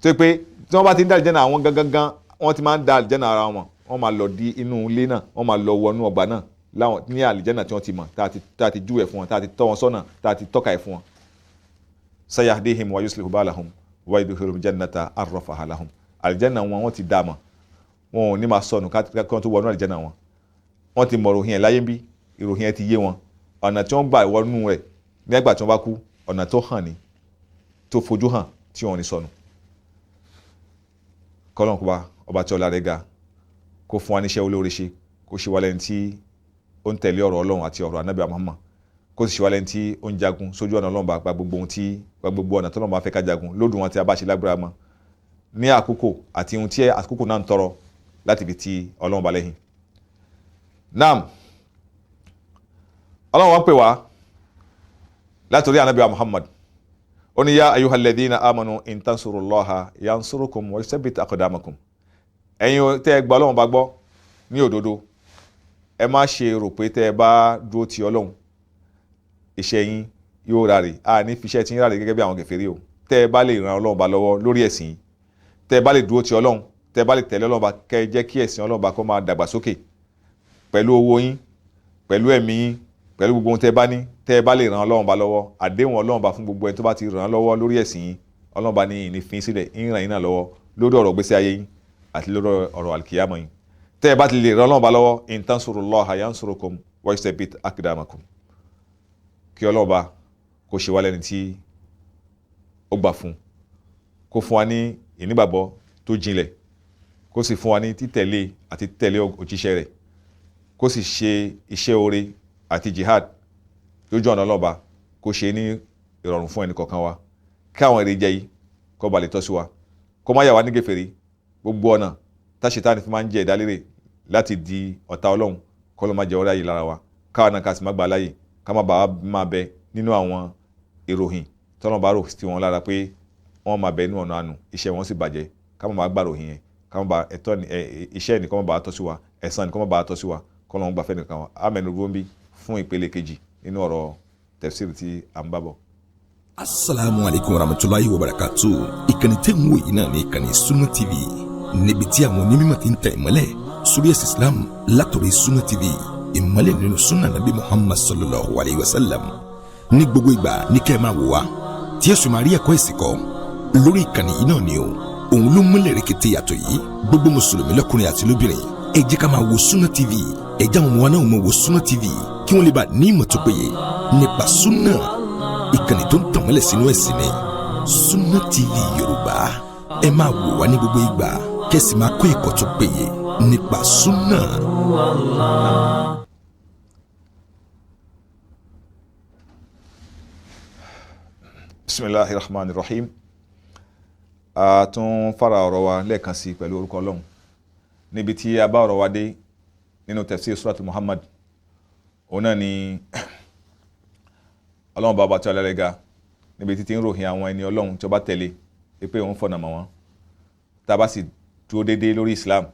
S2: tó pé tí wọ́n bá ti ń dá àlìjánà àwọn gangan wọ́n ti máa ń dá àlìjánà ara wọn, wọ́n máa lọ di inú ilé náà, wọ́n máa lọ wọnú ọgbà náà láwọn ní àlìjánà tí wọ́n ti mọ̀, tá a ti júwèé fún wọn, tá a ti tọ́ wọn sọ́nà, tá a ti tọ́ka ẹ̀ fún wọn. sayahdihim wa yuslihu balahum wa yudkhiluhum jannata arrafaha lahum. Àlìjánà wọn wọ́n ti dá mọ̀, wọn ò ní máa sọnù kí wọ́n tó wọnú àlìjánà wọn. Wọ́n ti mọ̀ ìròyìn ẹ̀ láyé ń bí, ìròyìn ẹ̀ ti yé wọn. Ọ̀nà tí wọ́n gbà wọnú rẹ̀ nígbà tí wọ́n bá kú, ọ̀nà tó hàn ní, tó fojú hàn tí wọ́n ní sọnù. Kọ́lọ́n kó bá ọba tí ọlá rẹ̀ ga kó fún wa níṣẹ́ olóore ṣe, kó ṣe wá lẹ́ni tí ó ń tẹ̀lé ọ̀rọ̀ Ọlọ́run àti ọ̀rọ̀ Ànábì Muhammad, kó sì ṣe wá lẹ́ni tí ó ń jagun sójú ọ̀nà Ọlọ́run bá gba gbogbo ọ̀nà tọ́lọ́run bá fẹ́ ká jagun lódùn wọn tí a bá ṣe lágbára mọ́ ní àkókò àti ohun tí àkókò náà ń tọrọ láti fi ti Ọlọ́run bá lẹ́yìn. Naam, Ọlọ́run wá pè wá látòrí Ànábì Muhammad, ó ní yá ayyuhal ladhina amanu in tansurullaha yansurukum wa yuthabbit aqdamakum. Ẹ̀yin tẹ́ ẹ gbà Ọlọ́run bá gbọ́ ní òdodo, ẹ má ṣe rò pé tẹ́ ẹ bá dúró ti Ọlọ́run iṣẹ́ yín yóò ráre, ní fi iṣẹ́ tí yín ráre gẹ́gẹ́ bí àwọn gèfèrí o. Tẹ́ ẹ bá lè ran Ọlọ́run bá lọ́wọ́ lórí ẹ̀sìn yín, tẹ́ ẹ bá lè dúró ti Ọlọ́run, tẹ́ ẹ bá lè tẹ̀lé Ọlọ́run bá, kẹ́ ẹ jẹ́ kí ẹ̀sìn Ọlọ́run bá kó máa dàgbà sókè pẹ̀lú owó yín, pẹ̀lú ẹ̀mí yín, pẹ̀lú gbogbo ohun tẹ́ ẹ bá ní, tẹ́ ẹ bá lè ran Ọlọ́run bá lọ́wọ́. Àdéhùn Ọlọ́run bá fún gbogbo ẹni tó bá ti ràn án lọ́wọ́ lórí ẹ̀sìn yín, Ọlọ́run bá ní ìnífín sílẹ̀, ń ràn yín náà lọ́wọ́ lórí ọ̀rọ̀ gbésí ayé yín àti lórí ọ̀rọ̀ àlìkìyámọ̀ yín. Tẹ́ ẹ bá ti lè ran Ọlọ́run bá lọ́wọ́, in tansurullaha yansurukum wa yuthabbit aqdamakum. Kí Ọlọ́run bá kó ṣe wá lẹ́ni tí ó gbà fún, kó fún wa ní ìnígbàgbọ́ tó jinlẹ̀, kó sì fún wa ní títẹ̀lé àti títẹ̀lé òjíṣẹ́ rẹ̀, kó sì ṣe iṣẹ́ oore àti jihad lójú ọ̀nà Ọlọ́run bá, kó ṣe ní ìrọ̀rùn fún ẹnì kọ̀ọ̀kan wa kí àwọn èrè jẹ yìí kó ba lè tọ́ sí wa kó má yà wá ní gèfèrí gbogbo ọ̀nà táṣetánì fi máa ń jẹ ìdálérè láti di ọ̀tá ọlọ́run kó ló má jẹ ọ̀rẹ́ ayé lára wa káwọn náà ká sì má gbà láyè ká má bàa máa bẹ nínú àwọn ìròyìn tọ́nà bá rò sí wọn lára pé wọ́n máa bẹ nínú ọ̀nà àánú iṣẹ́ wọn sì bàjẹ́ ká má bàa gbà ròyìn yẹn ká má bàa iṣẹ́ ẹnì kó má bàa tọ́ sí wa ẹ̀san ẹnì kó má bàa tọ́ sí wa kó lọ́n gbà fẹ́ nìkan wa amẹnu rúbọ́nbí fún ìpele kejì nínú ọ̀rọ̀ tafsir tí à ń bá bọ̀.
S3: Assalamu alaikum warahmatullahi wabarakatuh. Ìkànnì tẹ́ ń wò yìí náà ní ìkànnì Sunna TV níbi tí àwọn onímọ̀ ti ń tẹ̀ ìmọ́lẹ̀ sórí ẹ̀sìn Islam látọ̀rọ̀ Sunna TV ìmọ́lẹ̀ nínú sunna nabi Muhammad sallallahu alayhi wa sallam. Ní gbogbo ìgbà ní kẹ́ ẹ máa wò wá tí ẹ sì máa rí ẹ̀kọ́ ìsìn kọ́ lórí ìkànnì yìí náà ni o. Òun ló múlẹ̀ rẹ̀kẹ̀tẹ̀ yàtọ̀ yìí gbogbo mùsùlùmí lọ́kùnrin àti lóbìnrin ẹ jẹ́ ká máa wo Sunna TV ẹ jẹ́ àwọn ọmọ wa náà máa wo Sunna TV kí wọ́n lè bá ní ìmọ̀ tó péye nípa sunna ìkànnì tó ń tànmọ́lẹ̀ sínú ẹ̀sìn ni Sunna TV Yorùbá ẹ máa wò wá ní gbogbo ìgbà kẹ́sì máa kọ́ ẹ̀kọ́ tó péye nípa sunna.
S2: Bismillahir Rahmanir Rahim. A tún fara ọ̀rọ̀ wa lẹ́ẹ̀kan sí pẹ̀lú orúkọ Ọlọ́run níbi tí a bá ọ̀rọ̀ wa dé nínú tafsir Surat Muhammad òun náà ni Ọlọ́run bàbá tí ọlẹ́rẹ́ ga níbi títí ń ròyìn àwọn ẹni Ọlọ́run tí ó bá tẹ̀lé pé òun fọ̀nà mọ̀ wọ́n tá a bá sì dúró déédéé lórí Islam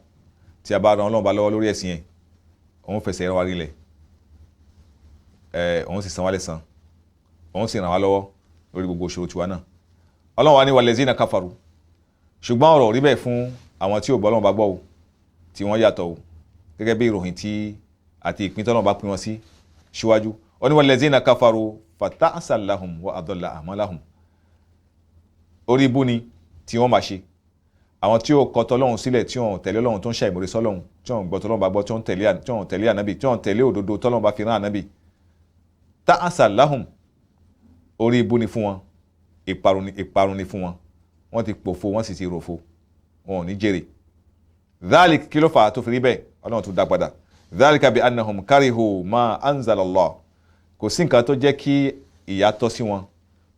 S2: tí a bá ran Ọlọ́run bá lọ́wọ́ lórí ẹ̀sìn yẹn òun fẹsẹ̀ wa rinlẹ̀ òun sì san wá lẹ́san òun sì ràn wá lọ́wọ́ lórí gbogbo ìṣòro tiwa náà Ọlọ́run wa ní walazina kafaru ṣùgbọ́n ọ̀rọ̀ rí bẹ́ẹ̀ fún àwọn tí ò gbọ́ Ọlọ́run bá gbọ́ o tí wọ́n yàtọ̀ o gẹ́gẹ́ bí ìròyìn tí àti ìpín tọ́lọ́run bá pín wọn sí síwájú ó ní walazina kafaru fata'asa lahum wa adalla a'malahum orí ibú ni tí wọ́n máa ṣe àwọn tí ó kọ̀ tọ́lọ́run sílẹ̀ tí wọ́n tẹ̀lé Ọlọ́run tó ń ṣàìmọ̀re sọ́lọ́run tí wọ́n gbọ́ tọ́lọ́run bá gbọ́ tí wọ́n tẹ̀lé ànábì tí wọ́n tẹ̀lé òdodo tọ́lọ́run bá fi rán ànábì ta'asa lahum orí ibú ni fún wọn ìparun ni fún wọn wọ́n ti pòfo wọ́n sì ti ròfo wọn ò ní jèrè dhalik kí ló fà á tó fi rí bẹ́ẹ̀ Ọlọ́run tó dá padà dhalika bi annahum karihu ma anzalallah kò sí nǹkan tó jẹ́ kí ìyà tọ́ sí wọn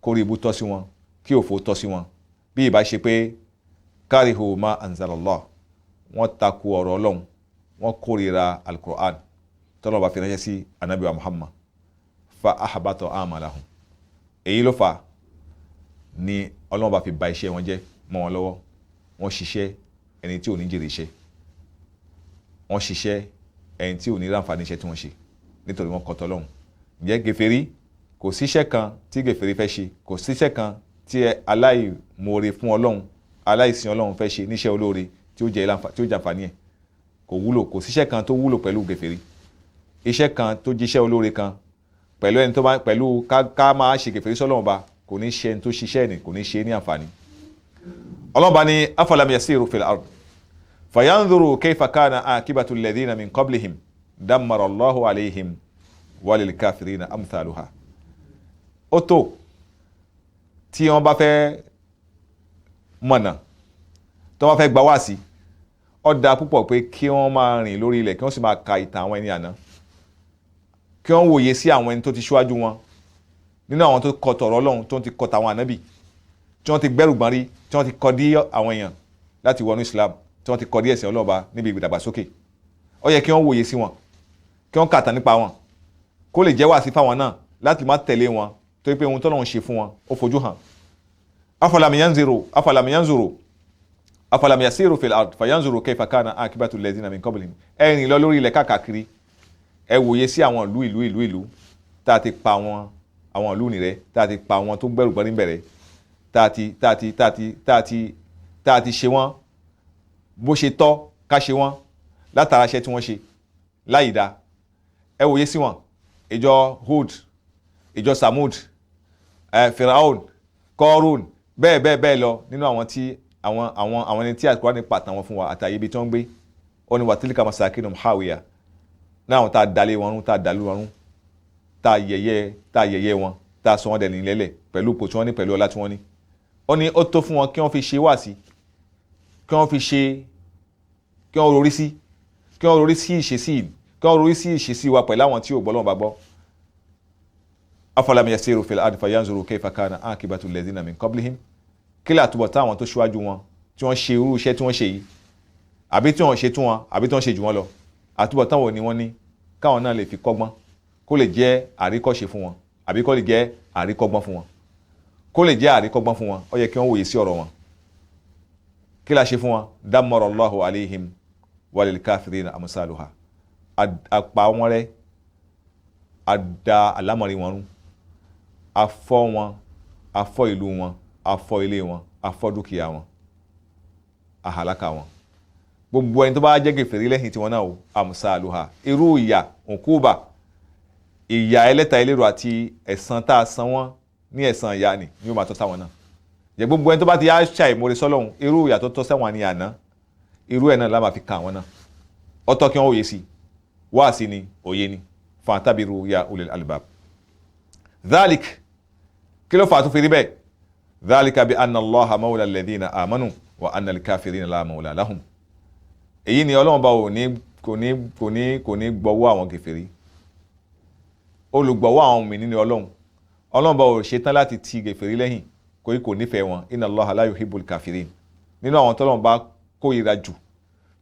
S2: kórí ibú tọ́ sí wọn kí òfò tọ́ sí wọn bí ìbá ṣe pé karihu ma anzalallah wọ́n takò ọ̀rọ̀ Ọlọ́run wọ́n kórìíra al-Qur'an tọ́lọ́ bá fi ránṣẹ́ sí anabi wa Muhammad fa ahbata a'malahum èyí ló fà ni Ọlọ́run bá fi ba iṣẹ́ wọn jẹ́ mọ́ wọn lọ́wọ́ wọ́n ṣiṣẹ́ ẹni tí ò ní jèrè iṣẹ́ wọ́n ṣiṣẹ́ ẹni tí ò ní ráǹfààní iṣẹ́ tí wọ́n ṣe nítorí wọ́n kọ̀ tọ́lọ́run ǹjẹ́ gèfèrí kò síṣẹ́ kan tí gèfèrí fẹ́ ṣe kò síṣẹ́ kan tí aláìmoore fún Ọlọ́run aláìsìn Ọlọ́run fẹ́ ṣe níṣẹ́ olóore tí ó jàǹfààní ẹ̀ kò wúlò kò síṣẹ́ kan tó wúlò pẹ̀lú gèfèrí iṣẹ́ kan tó jíṣẹ́ olóore kan pẹ̀lú ẹni tó bá pẹ̀lú ká máa ṣe gèfèrí sọ́lọ́run ba kò ní ṣe ẹni tó ṣiṣẹ́ ni kò ní ṣe ní àǹfààní Ọlọ́run bá ní afalam yasiru fil ard fayanzuru kayfa kana akibatu alladhina min qablihim dammara Allahu alayhim walil kafirina amthaluha ó tó tí wọ́n bá fẹ́ mọ̀nà tó wọ́n fẹ́ gba wáàsí ó dá púpọ̀ pé kí wọ́n máa rìn lórí ilẹ̀ kí wọ́n sì máa ka ìtàn àwọn ẹni àná kí wọ́n wòye sí àwọn ẹni tó ti ṣíwájú wọn nínú àwọn tó kọ tọ̀rọ̀ Ọlọ́run tó ti kọ tàwọn ànábì tí wọ́n ti gbẹ́rù gbọ́n rí tí wọ́n ti kọ dí àwọn èèyàn láti wọnú Islam tí wọ́n ti kọ dí ẹ̀sìn Ọlọ́run níbi ìdàgbàsókè ó yẹ kí wọ́n wòye sí wọn kí wọ́n kàtà nípa wọn kó lè jẹ́ wàásí fáwọn náà láti má tẹ̀lé wọn torí pé ohun tọ́lọ́run ṣe fún wọn ó fojú hàn afalam yasiru fil ard fayanzuru kayfa kana akibatu alladhina min qablihim ẹ rìn lọ lórí ilẹ̀ káàkiri ẹ wòye sí àwọn ìlú tá a ti pa àwọn ìlú nìrẹ́ tá a ti pa àwọn tó gbẹ́rù gbọ́n níbẹ̀rẹ̀ tá a ti ṣe wọ́n bó ṣe tọ́ ká ṣe wọ́n látara iṣẹ́ tí wọ́n ṣe láìda ẹ wòye sí wọn ìjọ Hud ìjọ Samud Firaun Korun bẹ́ẹ̀ lọ nínú àwọn tí àwọn ẹni tí Al-Qur'ani pàtàn wọn fún wa àtàyè ibi tí wọ́n gbé ó ní watilka masakinum hawiya náà àwọn tá a dalé wọn rún tá a dàlú wọn rún tá a yẹ̀yẹ́ wọn tá a sọ wọn dẹni lẹ́lẹ̀ pẹ̀lú ipò tí wọ́n ní pẹ̀lú ọlá tí wọ́n ní ó ní ó tó fún wọn kí wọ́n fi ṣe wáàsí kí wọ́n rorí sí ìṣesí wa pẹ̀lú àwọn tí ò gbọ́ lọ́wọ́ bá gbọ́ afalam yasiru fil ardi fayanzuru kayfa kana akibatu alladhina min qablihim kí la túbọ̀ táwọn tó ṣíwájú wọn tí wọ́n ṣe irú iṣẹ́ tí wọ́n ṣe yìí àbí tí wọ́n ṣe tún wọn àbí tí wọ́n ṣe jù wọ́n lọ àtúbọ̀ táwọn ni wọ́n ní káwọn náà lè fi kọ́gbọ́n kó lè jẹ́ àríkọ́ṣe fún wọn àbí kó lè jẹ́ àríkọ́gbọ́n fún wọn kó lè jẹ́ àríkọ́gbọ́n fún wọn ó yẹ kí wọ́n wòye sí ọ̀rọ̀ wọn kí la ṣe fún wọn dammara Allahu alayhim walil kafirina amsaluha apá wọn rẹ́ ada àlámọ̀rí wọn rún afọ́ wọn afọ́ ìlú wọn afọ́ ilé wọn afọ́ dúkìá wọn àhàlákà wọn gbogbo ẹni tó bá jẹ́ gèfèrí lẹ́yìn tí wọ́n náà o amsaluha irú ìyà òkúba ìyà ẹlẹ́ta ẹlẹ́rọ àti ẹ̀san tá a san wọ́n ní ẹ̀san ìyà ni ó máa tọ́ sáwọn náà jẹ́ gbogbo ẹni tó bá ti yá ṣàìmoore sọ́lọ́hun irú ìyà tó tọ́ sẹ́wọ̀n ní àná irú ẹ̀ náà la máa fi kà wọ́n náà ọ̀tọ̀ kí wọ́n òye sí wá sí ni òye ni fa'tabiru ya ulil albab dhalik kí ló fà á tó fi rí bẹ́ẹ̀ dhalika bi anna Allaha mawla alladhina amanu wa anna al-kafirina la mawla lahum èyí ni Ọlọ́run bá kò ní gbọ́wọ́ àwọn kèfèrí olùgbọ́wọ́ àwọn mùmínì ní Ọlọ́run bá ṣe tán láti ti kèfèrí lẹ́yìn kò nífẹ̀ẹ́ wọn inna Allaha la yuhibbul kafirin nínú àwọn tọ́lọ́run bá kórìíra jù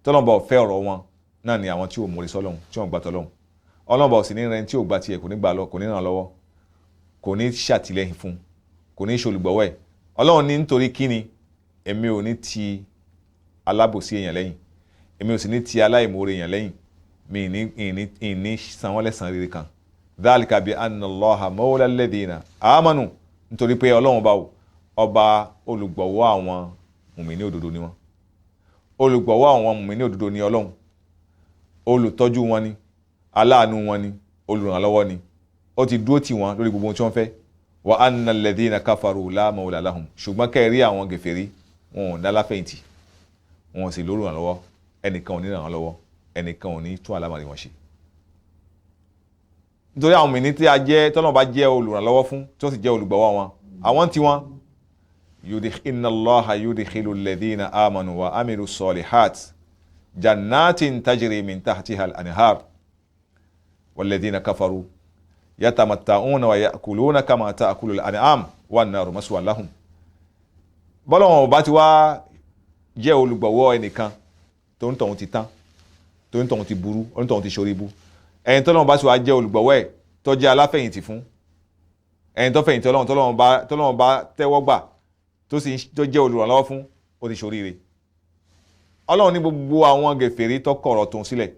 S2: tọ́lọ́run bá fẹ́ ọ̀rọ̀ wọn náà ni àwọn tí ò mórí sọ́lọ́run tí wọ́n gbà tọ́lọ́run Ọlọ́run bá sì ní rẹ̀ tí ò gbà tiẹ̀ kò ní gbà lọ kò ní ràn lọ́wọ́ kò ní ṣàtìlẹ́yìn fún kò ní ṣolùgbọ́wọ́ ẹ̀ Ọlọ́run ní nítorí kíni èmi ò ní ti alábòsí èèyàn lẹ́yìn èmi ò sì ní ti aláìmoore èèyàn lẹ́yìn mi ìní san wọ́n lẹ́san rere kan dhalika bi anna Allaha mawla alladhina amanu nítorí pé Ọlọ́run bá wò ọba olùgbọ̀wọ́ àwọn mùmínì òdodo ni wọ́n olùgbọ̀wọ́ àwọn mùmínì òdodo ni Ọlọ́run olùtọ́jú wọn ni aláàánú wọn ni olùrànlọ́wọ́ ni ó ti dúró tì wọ́n lórí gbogbo ohun tí wọ́n fẹ́ wa anna alladhina kafaru la mawla lahum ṣùgbọ́n kẹ́ẹ̀rí àwọn gèfèrí wọn ò dáláfẹ̀yìntì wọn ò sì lórúkànlọ́wọ́ ẹnìkan ò ní ràn wọ́n lọ́wọ́ ẹnìkan ò ní tún àlámọ̀rí wọn ṣe. nítorí àwọn mìíní tí a jẹ́ tọ́lọ́mọ bá jẹ́ olùrànlọ́wọ́ fún tí wọ́n sì jẹ́ olùgbọ̀wọ́ wọn àwọn tí wọ́n inna Allaha yudkhilu alladhina amanu wa amilu salihat jannatin tajri min tahtiha al-anhar walladhina kafaru yatamatta'una wa ya'kuluna kama ta'kulu al-an'am wan-naru maswan lahum. bọ́lọ́wọ́n bá ti wá jẹ́ olùgbọ̀wọ́ ẹnìkan tó ń tọ̀hún ti tán tó ń tọ̀hún ti burú ó ń tọ̀hún ti ṣorí bú ẹni tọ́lọ́wọ́n bá ti wá jẹ́ olùgbọ̀wọ́ ẹ̀ tó jẹ́ aláfẹ̀yìntì fún ẹni tó fẹ̀yìntì tọ́lọ́wọ́n bá tẹ́wọ́ gbà tó jẹ́ olùrànlọ́wọ́ fún ó ti ṣoríire. Ọlọ́run ní gbogbo àwọn gèfèrí tó kọ̀rọ̀ tó ń sílẹ̀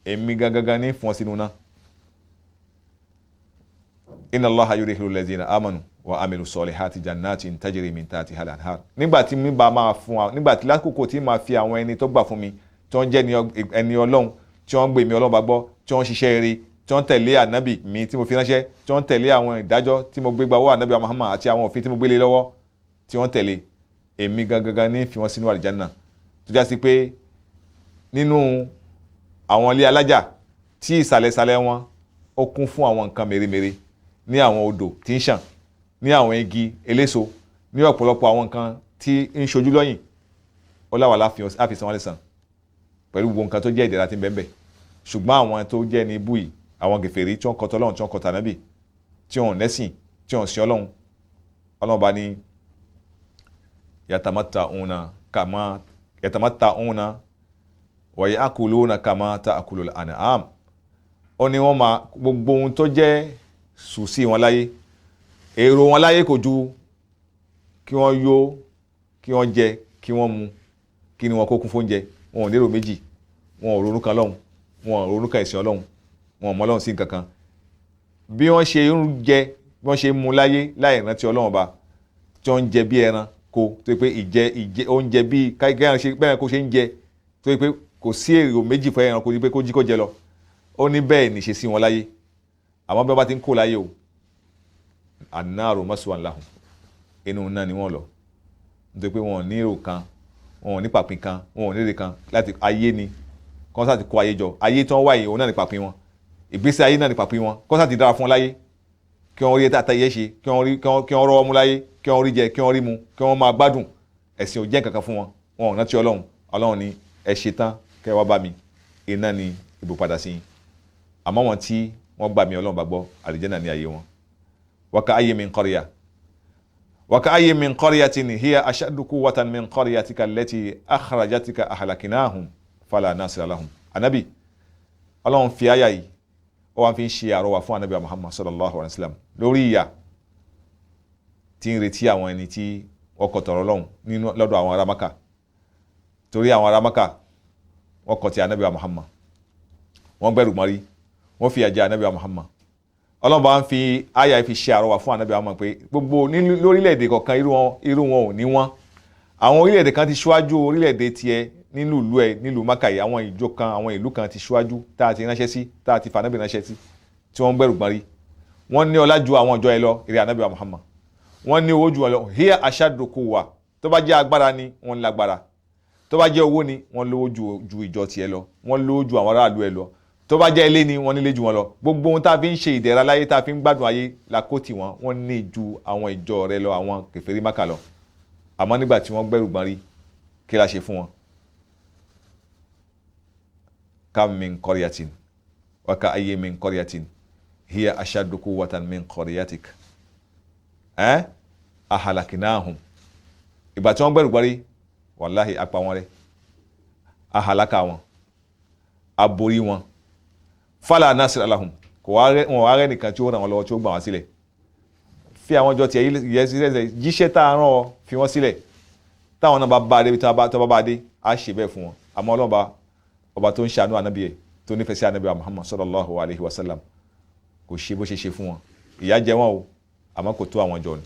S2: èmi gangan ní fún ọ sínú náà. inna Allaha yudkhilu alladhina amanu wa amilu salihati jannatin tajri min tahtiha al-anhar. nígbà tí mi bá máa fún wa nígbà tí lásìkò tí máa fi àwọn ẹni tó gbà fún mi tí wọ́n jẹ́ ẹni Ọlọ́run tí wọ́n gbé mi Ọlọ́run bá gbọ́ tí wọ́n ṣiṣẹ́ rere tí wọ́n tẹ̀lé ànábì mi tí mo fi ránṣẹ́ tí wọ́n tẹ̀lé àwọn ìdájọ́ tí mo gbé gbawọ́ ànábì Muhammad àti àwọn òfin tí mo gbélé lọ́wọ́ tí wọ́n tẹ̀lé èmi gangan ní fi wọ́n sínú àlìjánà tó já sí pé nínú àwọn ilé alájà tí ìsàlẹ̀sàlẹ̀ wọn ó kún fún àwọn nǹkan mèremère ní àwọn odò tí ń ṣàn ní àwọn igi eléso ní ọ̀pọ̀lọpọ̀ àwọn nǹkan tí ń ṣojú lọ́yìn ọláwàlá àfihàn wọn lè sàn pẹ̀lú gbogbo nǹkan tó jẹ́ ìdẹ̀ra tí ń bẹ́ẹ̀ bẹ́ẹ̀ ṣùgbọ́n àwọn tó jẹ́ ní ibú yìí àwọn gèfèrí tí wọ́n kọ̀ tọ́lọ́run tí wọ́n kọ̀ tànábì tí wọ́n lẹ́sìn tí wọ́n sin Ọlọ́run Ọlọ́run bá ní yatamatta'una wa ya'kuluna kama ta'kulul an'am ó ní wọ́n máa gbogbo ohun tó jẹ́ sùsí wọn láyé èrò wọn láyé kò ju kí wọ́n yó kí wọ́n jẹ kí wọ́n mu kí ni wọn kó kún fóúnjẹ wọn ò lérò méjì wọn ò ronú kan lọ́hùn wọn ò ronú kan ẹ̀sìn Ọlọ́hun wọn ò mọ Ọlọ́hun sí nǹkan kan bí wọ́n ṣe ń jẹ bí wọ́n ṣe ń mu láyé láì rántí Ọlọ́hun ba tí wọ́n ń jẹ bí ẹran kó tó pé ìjẹ oúnjẹ bí bẹ́ẹ̀ kó ṣe ń jẹ tó pé kò sí èrò méjì fún ẹran kó ní pé kó jí kó jẹ lọ ó ní bẹ́ẹ̀ ní ṣe sí wọn láyé àmọ́ bí wọ́n bá ti ń kó láyé o an-naru maswan lahum inú náà ni wọ́n lọ nítorí pé wọn ò ní èrò kan wọn ò ní pàpín kan wọn ò ní èrè kan láti ayé ni kọ́nsá ti kó ayé jọ ayé tí wọ́n wáyé òun náà ní pàpín wọn ìgbésí ayé náà ní pàpín wọn kọ́nsá ti dára fún wọn láyé kí wọ́n rí tata yẹ ṣe kí wọ́n rọ́wọ́ mú láyé kí wọ́n rí jẹ kí wọ́n rí mu kí wọ́n máa gbádùn ẹ̀sìn ò jẹ́ nǹkan kan fún wọn wọn ò rántí Ọlọ́run ní ẹ ṣe tán kẹ́ wá bá mi iná ni ibùpadà sí yín àmọ́ wọn tí wọ́n gbà mí Ọlọ́run bá gbọ́ àlùjánnà ní ayé wọn وكأي من قرية وكأي من قرية هي أشد قوة من قريتك التي أخرجتك أهلكناهم فلا ناصر لهم. Ànábì Ọlọ́run fi àyà yìí ó wá fi ń ṣe àrọwà fún Ànábì Muhammad sallallahu alaihi wasallam lórí ìyà tí ń retí àwọn ẹni tí wọ́n kọ̀ tọ̀rọ̀ Ọlọ́run nínú lọ́dọ̀ àwọn ará Mákà. Torí àwọn ará Mákà wọ́n kọ̀ ti Ànábì Muhammad, wọ́n gbẹ̀rù mọ́rí, wọ́n fi àjẹ́ Ànábì Muhammad. Ọlọ́run bá ń fi àyà fi ṣe àrọwà fún Ànábì Muhammad pé gbogbo lórílẹ̀-èdè kọ̀ọ̀kan irú wọn ò ní wọ́n. Àwọn orílẹ̀-èdè kan ti ṣíwájú orílẹ̀-èdè tiẹ̀ nínú ìlú ẹ̀ nílùú Mákà yìí, àwọn ìjọ kan àwọn ìlú kan ti ṣíwájú tá a ti ránṣẹ́ sí, tá a ti fànábì ránṣẹ́ sí, tí wọ́n gbẹ̀rù gbọ́n rí. Wọ́n ní ọlá ju àwọn ìjọ ẹ lọ, ìrẹ́ Ànábì Muhammad. Wọ́n ní owó ju wọn lọ, hiya ashaddu quwwa. Tó bá jẹ́ agbára ni wọ́n lágbára, tó bá jẹ́ owó ni wọ́n lówó ju ìjọ tiẹ̀ lọ, wọ́n lówó ju àwọn aráàlú ẹ lọ, tó bá jẹ́ ilé ni wọ́n nílé ju wọn lọ. Gbogbo ohun tá a fi ń ṣe ìdẹ̀ra láyé, tá a fi ń gbádùn ayé lakó tì wọ́n ní ju àwọn ìjọ rẹ lọ, àwọn kèfèrí Mákà lọ. Àmọ́ nígbà tí wọ́n gbẹ̀rù gbọ́n rí, kí la ṣe fún wọn? Kam min qaryatin wa ka'ayyin min qaryatin hiya ashaddu quwwatan min qaryatik ahalaknahum. Ìgbà tí wọ́n gbẹ̀rù gbọ́n rí, wàláhì apá wọn rẹ́, ahalaka wọn, aborí wọn, fala nasira lahum, wọn wá rẹ́ nìkan tí ó ràn wọ́n lọ́wọ́ tí ó gbà wọ́n sílẹ̀. Fi àwọn ọjọ́ tiẹ̀ yẹ sílẹ̀, jíṣẹ́ tá a rán ọ fi wọ́n sílẹ̀, táwọn náà bá bá a débi tó bá dé á ṣe bẹ́ẹ̀ fún wọn. Àmọ́ Ọlọ́run ọba tó ń ṣàánú ànábì ẹ̀ tó nífẹ̀ẹ́ sí ànábì Muhammad sallallahu alaihi wasallam kò ṣe bó ṣe ṣe fún wọn. Ìyà jẹ wọn o, àmọ́ kò tó àwọn jọ ni.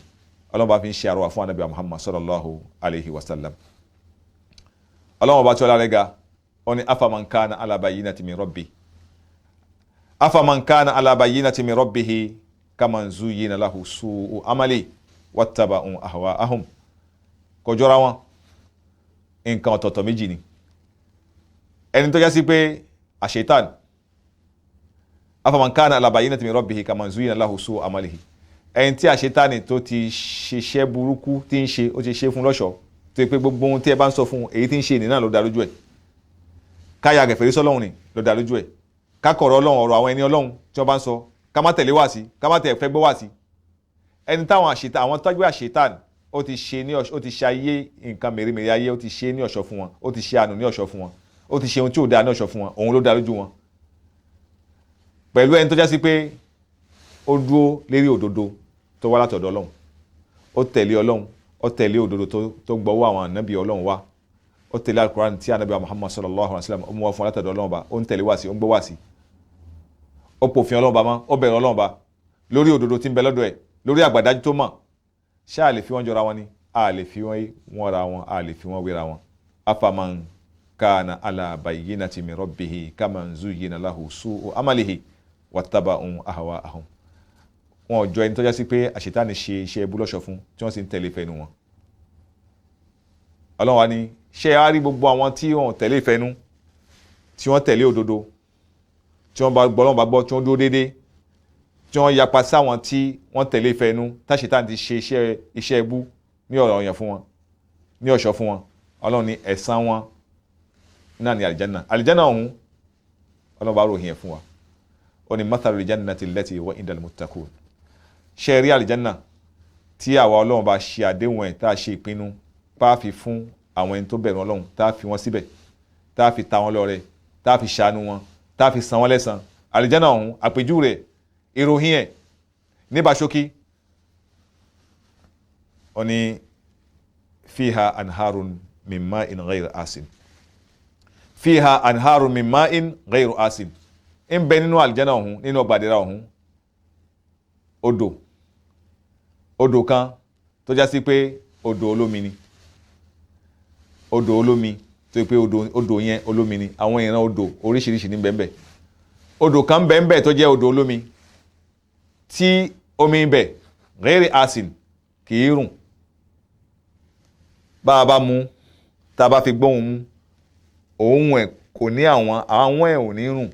S2: Ọlọ́run bá fi ń ṣe àrọwà fún ànábì Muhammad sallallahu alaihi wasallam. Ọlọ́run ọba tí ọlá rẹ̀ ga, ó ní afaman kana ala bayyinati min rabbi afaman kana ala bayyinati min rabbihi kaman zuyyina lahu su'u amali wattaba'u ahwa'ahum. Kò jọra wọn, nǹkan ọ̀tọ̀ọ̀tọ̀ méjì ni. Ẹni tó já sí pé àṣetán afaman kana ala bayyinati min rabbihi kaman zuyyina lahu su'u amalihi, ẹni tí àṣetánì tó ti ṣiṣẹ́ burúkú tí ń ṣe, ó ti ṣe fún lọ́ṣọ̀ọ́, tó yẹ pé gbogbo ohun tí ẹ bá ń sọ fún èyí tí ń ṣe nínú ló dá lójú ẹ̀. Káyà gẹ̀fẹ̀rí sọ́lọ́hun ni ló dá lójú ẹ̀. Kákọ̀rọ̀ Ọlọ́run, ọ̀rọ̀ àwọn ẹni Ọlọ́run tí wọ́n bá ń sọ, ká má tẹ̀lé wá sí, ká má tẹ̀ fẹ́ gbọ́ wá sí. Ẹni táwọn àwọn tọ́jú àṣetán ó ti ṣe ayé nǹkan mèremère ayé, ó ti ṣe ní ọ̀ṣọ́ fún wọn, ó ti ṣe àánú ní ọ̀ṣọ́ fún wọn, ó ti ṣe ohun tí ò dáa ní ọ̀ṣọ́ fún wọn, òun ló dá lójú wọn. Pẹ̀lú ẹni tó já sí pé ó dúró lérí òdodo tó wá látọ̀dọ̀ Ọlọ́run, ó tẹ̀lé Ọlọ́run, ó tẹ̀lé òdodo tó gbọ́wọ́ àwọn ànábì Ọlọ́run wá, ó tẹ̀lé Al-Qur'an tí ànábì Muhammad sallallahu alaihi wasallam ó mú wá fún látọ̀dọ̀ Ọlọ́run bá, ó ń tẹ̀lé wá sí, ó ń gbọ́ wá sí, ó pòfin Ọlọ́run bá mọ́, ó bẹ̀rẹ̀ Ọlọ́run bá lórí òdodo tí ń bẹ lọ́dọ̀ ẹ̀, lórí àgbàdájú tó mọ̀. Ṣé a lè fi wọ́n jọra wọn ni? A lè fi wọ́n ra wọn, a lè fi wọ́n wéra wọn. Afaman kana ala bayyinati min rabbihi kaman zuyyina lahu su'u amalihi wattaba'u ahwa'ahum. Wọn jọ ẹni tó já sí pé àṣetánì ṣe iṣẹ́ ẹbú lọ́ṣọ̀ fún, tí wọ́n sì ń tẹ̀lé ìfẹ́nu wọn. Ọlọ́run wa ni ṣé a rí gbogbo àwọn tí wọ́n tẹ̀lé ìfẹ́nu, tí wọ́n tẹ̀lé òdodo, tí wọ́n bá gbọ́ Ọlọ́run bá gbọ́, tí wọ́n dúró déédéé, tí wọ́n yapa sáwọn tí wọ́n tẹ̀lé ìfẹ́nu, táṣetánì ti ṣe iṣẹ́ ẹbú ní ọ̀rọ̀ yẹn fún wọn, ní ọ̀ṣọ́ fún wọn. Ọlọ́run ní ẹ̀san wọn náà ní àlìjánà. Àlìjánà ọ̀hún Ọlọ́run bá ròyìn ẹ̀ fún wa. Ó ní mathalu al-jannati allati wa'ida al-muttaqun. Ṣé rí àlìjánà tí àwa Ọlọ́run bá ṣe àdéhùn ẹ̀, tá a ṣe ìpinnu bá fi fún àwọn ẹni tó bẹ̀rù Ọlọ́run, tá a fi wọn síbẹ̀, tá a fi ta wọn lọ́rẹ, tá a fi ṣàánú wọn, tá a fi san wọn lẹ́san. Àlìjánà ọ̀hún àpèjú rẹ̀, ìròyìn ẹ̀ níbà ṣókí, ó ní fiha anharun min ma'in ghayri asin. Fiha anharun min ma'in ghayri asin. Ń bẹ nínú àlìjánà ọ̀hún, nínú ọgbà ìdẹ̀ra ọ̀hún, odò kan tó já sí pé odò olómi ni. Odò olómi tó yẹ pé odò yẹn olómi ni. Àwọn ìran odò oríṣiríṣi ní bẹ́ẹ̀. Odò kan bẹ́ẹ̀ tó jẹ́ odò olómi tí omi ibẹ̀ ghayri asin kì í rùn. Bá a bá mu, tá a bá fi gbóhùn mu, òun ẹ̀ kò ní àwọn ẹ̀ ò ní rùn,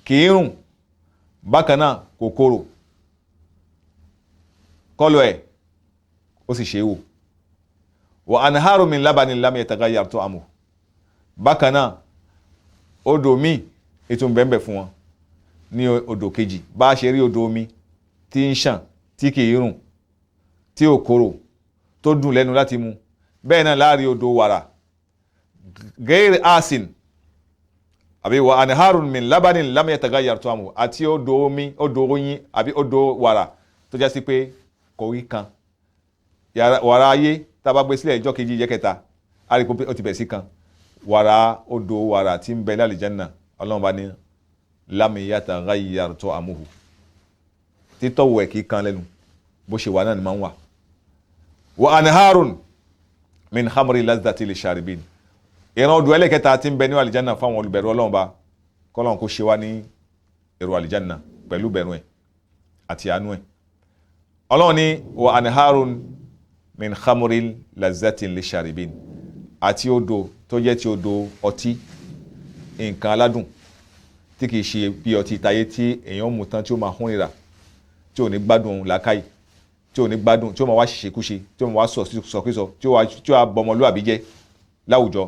S2: kì í rùn. Bákan náà kò korò, kọ́lọ̀ ẹ̀ ó sì ṣe é wò. Wa anharu min labanin lam yataghayyar ta'amuhu. Bákan náà odò míì ètò bẹ́ẹ̀ fún wọn ní odò kejì. Bá a ṣe rí odò omi tí ń ṣàn tí kì í rùn tí ò korò tó dùn lẹ́nu láti mu bẹ́ẹ̀ náà láàrin odò wàrà gẹ́rẹ́ asin àbí wa anharun min labanin lam yataghayyar ta'amuhu àti odò omi odò oyin àbí odò wàrà tó já sí pé kò rí kan wàrà ayé tá a bá gbé sílẹ̀ ìjọ́ kejì ìjẹ́ kẹta a rí pé ó ti bẹ̀ sí kan wàrà odò wàrà tí ń bẹ lálìjánnà ọlọ́run bá ní lam yataghayyar ta'amuhu títọ́wò ẹ̀ kì í kan lẹ́nu bó ṣe wà náà ni máa ń wà. wa anharun min khamri lazzati lisharibin ìran odò ẹlẹ́kẹta tí ń bẹ ní àlìjánnà fáwọn olùbẹ̀rù ọlọ́run bá kọ́lọ́run kó ṣe wá ní èrò àlìjánnà pẹ̀lú bẹ̀rù ẹ̀ àti àánú ẹ̀. ọlọ́run ní wa anharun min khamri lazzati lisharibin àti odò tó jẹ́ ti odò ọtí nǹkan aládùn tí kìí ṣe bí ọtí tayé tí èèyàn mú tán tí ó máa hún rira tí ò ní gbádùn làákàyè tí ò ní gbádùn tí ó máa wá ṣèṣekúṣe tí ó máa wá sọ̀kísọ tí ó wá bọmọlúwàbí jẹ́ láwùjọ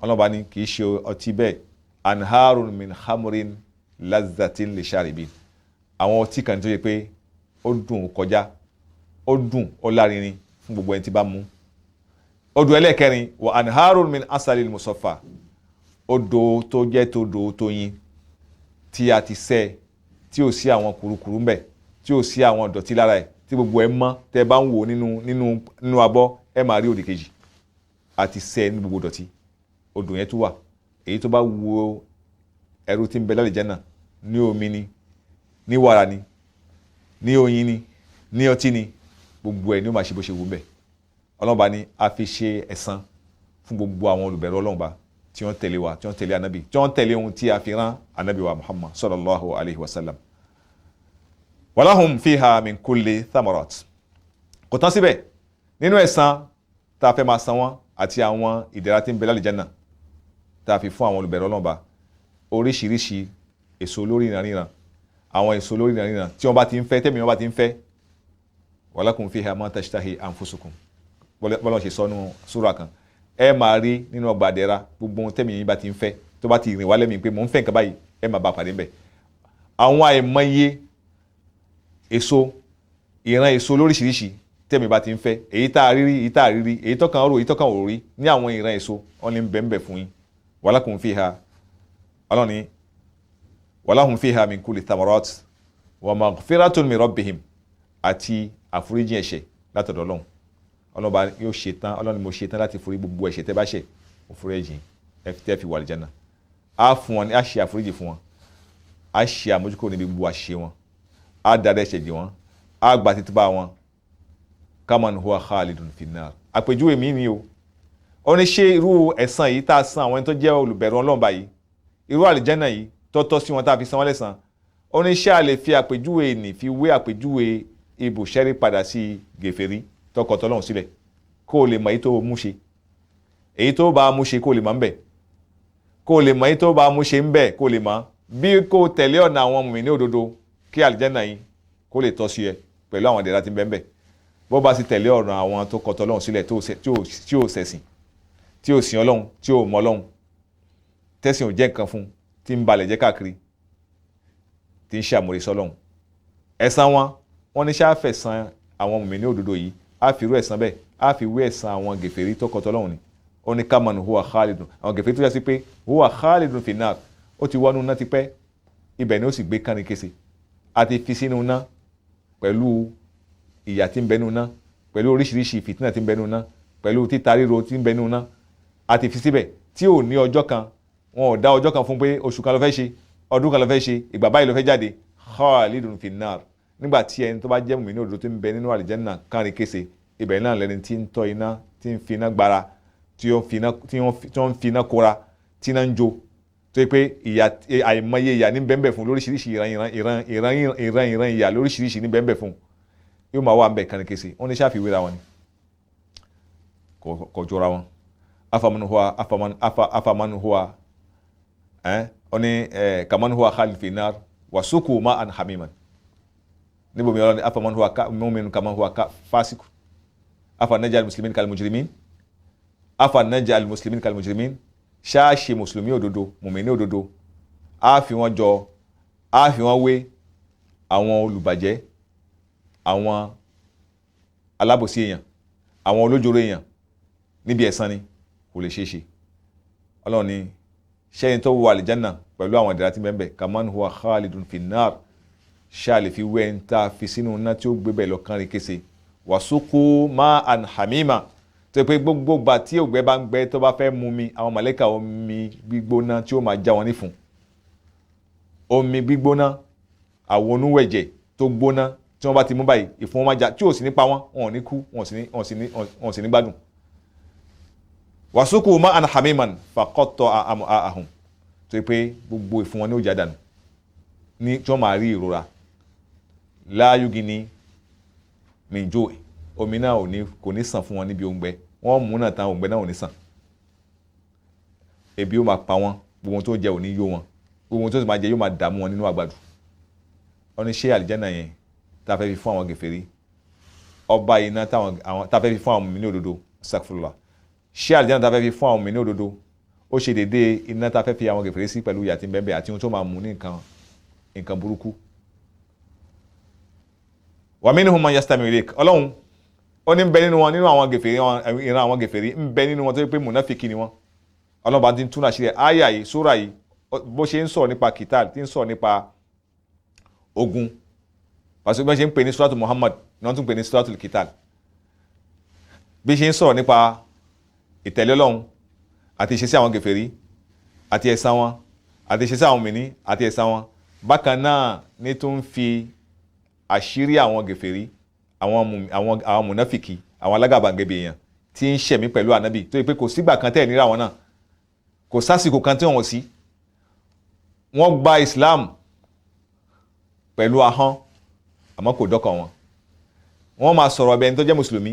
S2: ọlọ́ba ní kìí ṣe ọtí bẹ́ẹ̀ anharun min khamrin lazzatin lisharibin àwọn ọtí kan tó yẹ pé ó dùn kọjá ó dùn ó lárinrin fún gbogbo ẹni tí bá mú. odò ẹlẹ́kẹrin wa anharun min asalil musaffa odò tó jẹ́ todò tóyin tí a ti sẹ́ tí ò sí àwọn kùrukùru ń bẹ̀ tí ò sí àwọn ìdọ̀tí lára ẹ̀ tí gbogbo ẹ̀ mọ́ tẹ́ bá ń wò nínú abọ́ ẹ máa rí òdì kejì àti sẹ́ ní gbogbo ìdọ̀tí odò yẹn tún wà èyí tó bá wo ẹrú tí ń bẹ lálìjánnà ní omi ni ní wàrà ni ní oyin ni ní ọtí ni gbogbo ẹ̀ ní ó máa ṣe bó ṣe wù ń bẹ̀ ọlọ́ba ni a fi ṣe ẹ̀san fún gbogbo àwọn olùbẹ̀rù ọlọ́ba tí wọ́n tẹ̀lé wa tí wọ́n tẹ̀lé anabi tí wọ́n tẹ̀lé ohun tí a fi rán anabi wa Muhammad sallallahu alayhi wa sallam walahum fiha min kulli thamarat kò tán síbẹ̀ nínú ẹ̀san tá a fẹ́ máa san wọ́n àti àwọn ìdẹ̀ra tí ń bẹ lálìjánnà tá a fi fún àwọn olùbẹ̀rù ọlọ́ba oríṣiríṣi èso lórí ìrànríran àwọn èso lórí ìrànríran tí wọ́n bá ti ń fẹ́ tẹ́mi wọ́n bá ti ń fẹ́ walakum fiha ma tashtahi anfusukum bọ́lá ṣe sọ́nù súra kan ẹ máa rí nínú ọgbà àdẹ́ra gbogbo ohun tẹ́mi yín bá ti ń fẹ́ tó bá ti rìn wálé mi pé mò ń fẹ́ nǹkan báyìí ẹ máa bá pàdé ń bẹ̀. àwọn àìmọye èso ìran èso lóríṣiríṣi tẹ́mi bá ti ń fẹ́ èyí tá a rí rí èyí tá a rí rí èyí tọ́kàn rò èyí tọ́kàn ò rí ní àwọn ìran èso wọn ní bẹ́ẹ̀ fún yín walakum fiha ọlọ́ni walahum fiha min kulli thamarat wa maghfiratun min rabbihim àti àforíjì ẹ̀ṣẹ̀ látọ̀dọ̀ Ọlọ́run ọlọ́ba yóò ṣe tán ọlọ́ni mo ṣe tán láti forí gbogbo ẹ̀ṣẹ̀ tẹ́ bá ṣẹ̀ mo forí ẹ̀jìn tẹ́ fi wà àlìjánnà á fún wọn á ṣe àforíjì fún wọn á ṣe àmójúkò níbi gbogbo àṣìṣe wọn á dára ẹ̀ṣẹ̀ jì wọn á gba títí bá wọn kaman huwa khalidun finnar àpèjúwe mi ni o ó ní ṣe irú ẹ̀san yìí tá a san àwọn ẹni tó jẹ́ olùbẹ̀rù ọlọ́ba yìí irú àlìjánnà yìí tọ́tọ́ sí wọn tá a fi san wọ́n lẹ́san ó ní ṣé a lè fi àpèjúwe nì fi wé àpèjúwe ibùsẹ́rí padà sí gèfèrí tọkọtọ lọ́hùn sílẹ̀ kó o lè mọ èyí tó mú ṣe èyí tó bá mú ṣe kó o lè mọ̀ ń bẹ̀ kó o lè mọ èyí tó bá mú ṣe ń bẹ̀ kó o lè mọ̀ bí kó o tẹ̀lé ọ̀nà àwọn mùmínì òdodo kí àlìjánnà yìí kó lè tọ́ sí ẹ pẹ̀lú àwọn ìdẹ̀ra tí ń bẹ ń bẹ̀ bó bá sì tẹ̀lé ọ̀nà àwọn tó kọtọ lọ́hùn sílẹ̀ tí ò ṣẹ̀sìn tí ò sìn Ọlọ́hun tí ò mọ Ọlọ́hun tẹ́sìn ò jẹ́ nǹkan fún tí ń balẹ̀ jẹ́ káàkiri tí ń ṣàmúrí sọ́lọ́hun ẹ̀san wọn ní ṣáfẹ̀san àwọn mùmínì òdodo yìí á fi irú ẹ̀san bẹ́ẹ̀ á fi wé ẹ̀san àwọn gèfèrí tó kọtọ lọ́hùn ni ó ní kaman huwa khalidun àwọn gèfèrí tó yẹ sí pé huwa khalidun finnar ó ti wọnú náà ti pẹ́ ibẹ̀ ni ó sì gbé kánrin kése àti fi sínú náà pẹ̀lú ìyà tí ń bẹnu náà pẹ̀lú oríṣiríṣi fìtínà tí ń bẹnu náà pẹ̀lú títa ríro tí ń bẹnu náà àti fi síbẹ̀ tí ò ní ọjọ́ kan wọn ò dá ọjọ́ kan fún pé oṣù kan ló fẹ́ ṣe ọdún kan ló fẹ́ ṣe ìgbà báyìí ló fẹ́ jáde khalidun finnar nígbà tí ẹni tó bá jẹ́ mùmínì òdodo tó ń bẹ nínú àlìjánnà kánrin kése ibẹ̀ náà lẹni tí ń tọ́ iná tí ń fi iná gbára tí ó ń fi iná kóra tí iná ń jó tó yẹ pé àìmọye ìyà ní bẹ́ẹ̀ fún lóríṣiríṣi ìran ìyà lóríṣiríṣi ní bẹ́ẹ̀ fún yóò máa wà ń bẹ̀ kánrin kése wọ́n ní ṣàfiwéra wọn ni kò jọra wọn afaman huwa ó ní kaman huwa khalid fi nar wasuku ma'an hamiman níbo mi ọlọ́ni afaman huwa mu'min kaman huwa fasiku afa najal muslimin kal mujrimin afa najal muslimin kal mujrimin ṣáàṣì mùsùlùmí òdodo mùmíní òdodo á fi wọ́n jọ á fi wọ́n wé àwọn olùbàjẹ́ àwọn alábòsí èèyàn àwọn olójoro èèyàn níbi ẹ̀san ni kò lè ṣeé ṣe. Ọlọ́run ní ṣẹ́yìn tó wọ àlìjánà pẹ̀lú àwọn ìdẹ̀ra tí bẹ́ẹ̀ kaman huwa khalidun finnar ṣáà lè fi wẹ́ ń ta fi sínú iná tí ó gbé bẹ̀ lọ́kàn rí kése wasuqu ma'an hamima tó yẹ pé gbogbo gbà tí ògbẹ́ bá ń gbẹ tó bá fẹ́ mu mi àwọn màlẹ́kà omi gbígbóná tí ó máa já wọn nífun omi gbígbóná àwọn onúwẹ̀jẹ̀ tó gbóná tí wọ́n bá ti mú báyìí ìfun wọn máa já tí ò sì ní pa wọn wọn ò ní kú wọn ò sì ní gbádùn. wasuqu ma'an hamiman faqatta'a am'a'ahum tó yẹ pé gbogbo ìfun wọn ní ó já dànù ní tí wọ́n máa rí ìrora la yugini min ju'i omi náà kò ní sàn fún wọn níbi òǹgbẹ wọn mú náà tán òǹgbẹ náà ò ní sàn ebi ó máa pa wọn gbogbo tó jẹ ò ní yó wọn gbogbo tó sì máa jẹ yóò máa dààmú wọn nínú àgbàdo wọn ní ṣé àlìjánnà yẹn tá a fẹ́ fi fún àwọn gèfèrí ọba iná tá a fẹ́ fi fún àwọn mùmínì òdodo astaghfirullah ṣé àlìjánnà tá a fẹ́ fi fún àwọn mùmínì òdodo ó ṣe déédéé iná tá a fẹ́ fi àwọn gèfèrí sí pẹ̀lú ìyà tí ń bẹ ńbẹ̀ àti ohun tó máa mú ní nǹkan burúkú. wa minhum man yastami'u ilayk ọlọ́run ó ní ń bẹ nínú wọn nínú àwọn gèfèrí ìran àwọn gèfèrí ń bẹ nínú wọn tó yẹ pé mùnáfíkì ni wọn ọlọ́run bá ti ń túnà sílẹ̀ áyà yìí sóra yìí bó ṣe ń sọ̀rọ̀ nípa kìtàl tí ń sọ̀rọ̀ nípa ogun pàṣẹ bí wọ́n ṣe ń pè ní suratul Muhammad ni wọ́n tún pè ní suratul kìtàl bí ṣe ń sọ̀rọ̀ nípa ìtẹ̀lé ọlọ́run àti ìṣesí àwọn gèfèrí àti ẹ̀san wọn àti ìṣesí àwọn mùmínì àti ẹ̀san wọn bákan náà ní tó ń fi àṣírí àwọn gèfèrí àwọn mùnáfìkì àwọn alágàbàgebè èèyàn tí ń ṣẹ̀mí pẹ̀lú ànábì tó yẹ pé kò sígbà kan tẹ̀ níra wọn náà kò sásìkò kan tí wọ́n sí wọ́n gba Islam pẹ̀lú ahọ́n àmọ́ kò dọ́kàn wọn wọ́n máa sọ̀rọ̀ ọbẹ̀ ẹni tó jẹ́ mùsùlùmí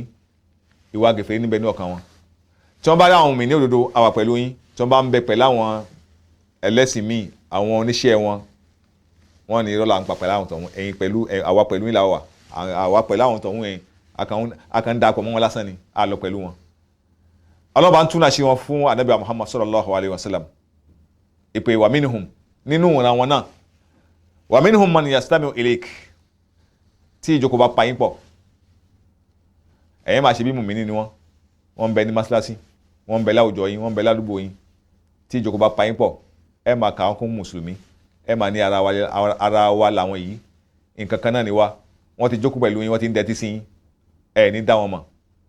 S2: ìwà gèfèrí níbẹ̀ ní ọkàn wọn tí wọ́n bá rí àwọn mùmínì òdodo àwa pẹ̀lú yín tí wọ́n bá ń bẹ pẹ̀lú àwọn ẹlẹ́sìn míì àwọn oníṣẹ́ wọn wọ́n ní irọ́ là ń pa pẹ̀lú àwọn tọ̀hún ẹ̀yin pẹ̀lú àwa pẹ̀lú yín làwà àwa pẹ̀lú àwọn tọ̀hún ẹ̀yin akàn ń dapọ̀ mọ́ wọn lásán ni a lọ pẹ̀lú wọn. ọlọ́ba ń tún àṣírí wọn fún anabi Muhammad sallallahu alayhi wa sallam ìpè wa minhum nínú ìran wọn náà wa minhum man yastami'u ilayk tí ìjókòó bá pa yín pọ̀ ẹ̀yin máa ṣe bí mùmínì ni wọ́n ń bẹ ní mọ́sálásí wọ́n ń bẹ láwùjọ yín wọ́n ń bẹ ládùúgbò yín tí ìjókòó bá pa yín pọ̀ ẹ máa kà wọ́n kún mùsùlùmí ẹ máa ní ara wa làwọn yìí nǹkan kan náà ni wá wọ́n ti jókòó pẹ̀lú yín wọ́n ti ń dẹ́tí sí yín ẹ ní dá wọn mọ̀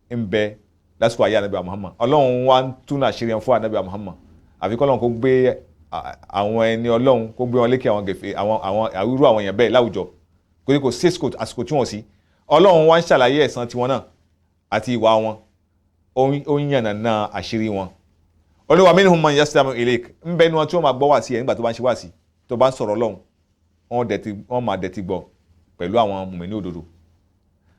S2: ń bẹ lásìkò ayé anabi Muhammad ọlọ́run wa ń tún àṣírí fún anabi Muhammad àfi kọ́lọ́run kó gbé àwọn ẹni ọlọ́run kó gbé wọn lékè àwọn gẹ̀fẹ́ àwọn irú àwọn èèyàn bẹ́ẹ̀ láwùjọ kò sí àsìkò tí wọ́n sí ọlọ́run wa ń ṣàlàyé ẹ̀san tiwọn náà àti ìwà wọn ó ń yànnà náà àṣírí wọn olúwa minhum man yastami'u ilayk ń bẹ ní wọn tí wọ́n máa gbọ́ wá sí ẹ̀ nígbà tó bá ń ṣe wá sí tó bá ń sọ̀rọ̀ ọlọ́run wọ́n máa dẹ̀tí gbọ́ pẹ̀lú àwọn mùmínì òdodo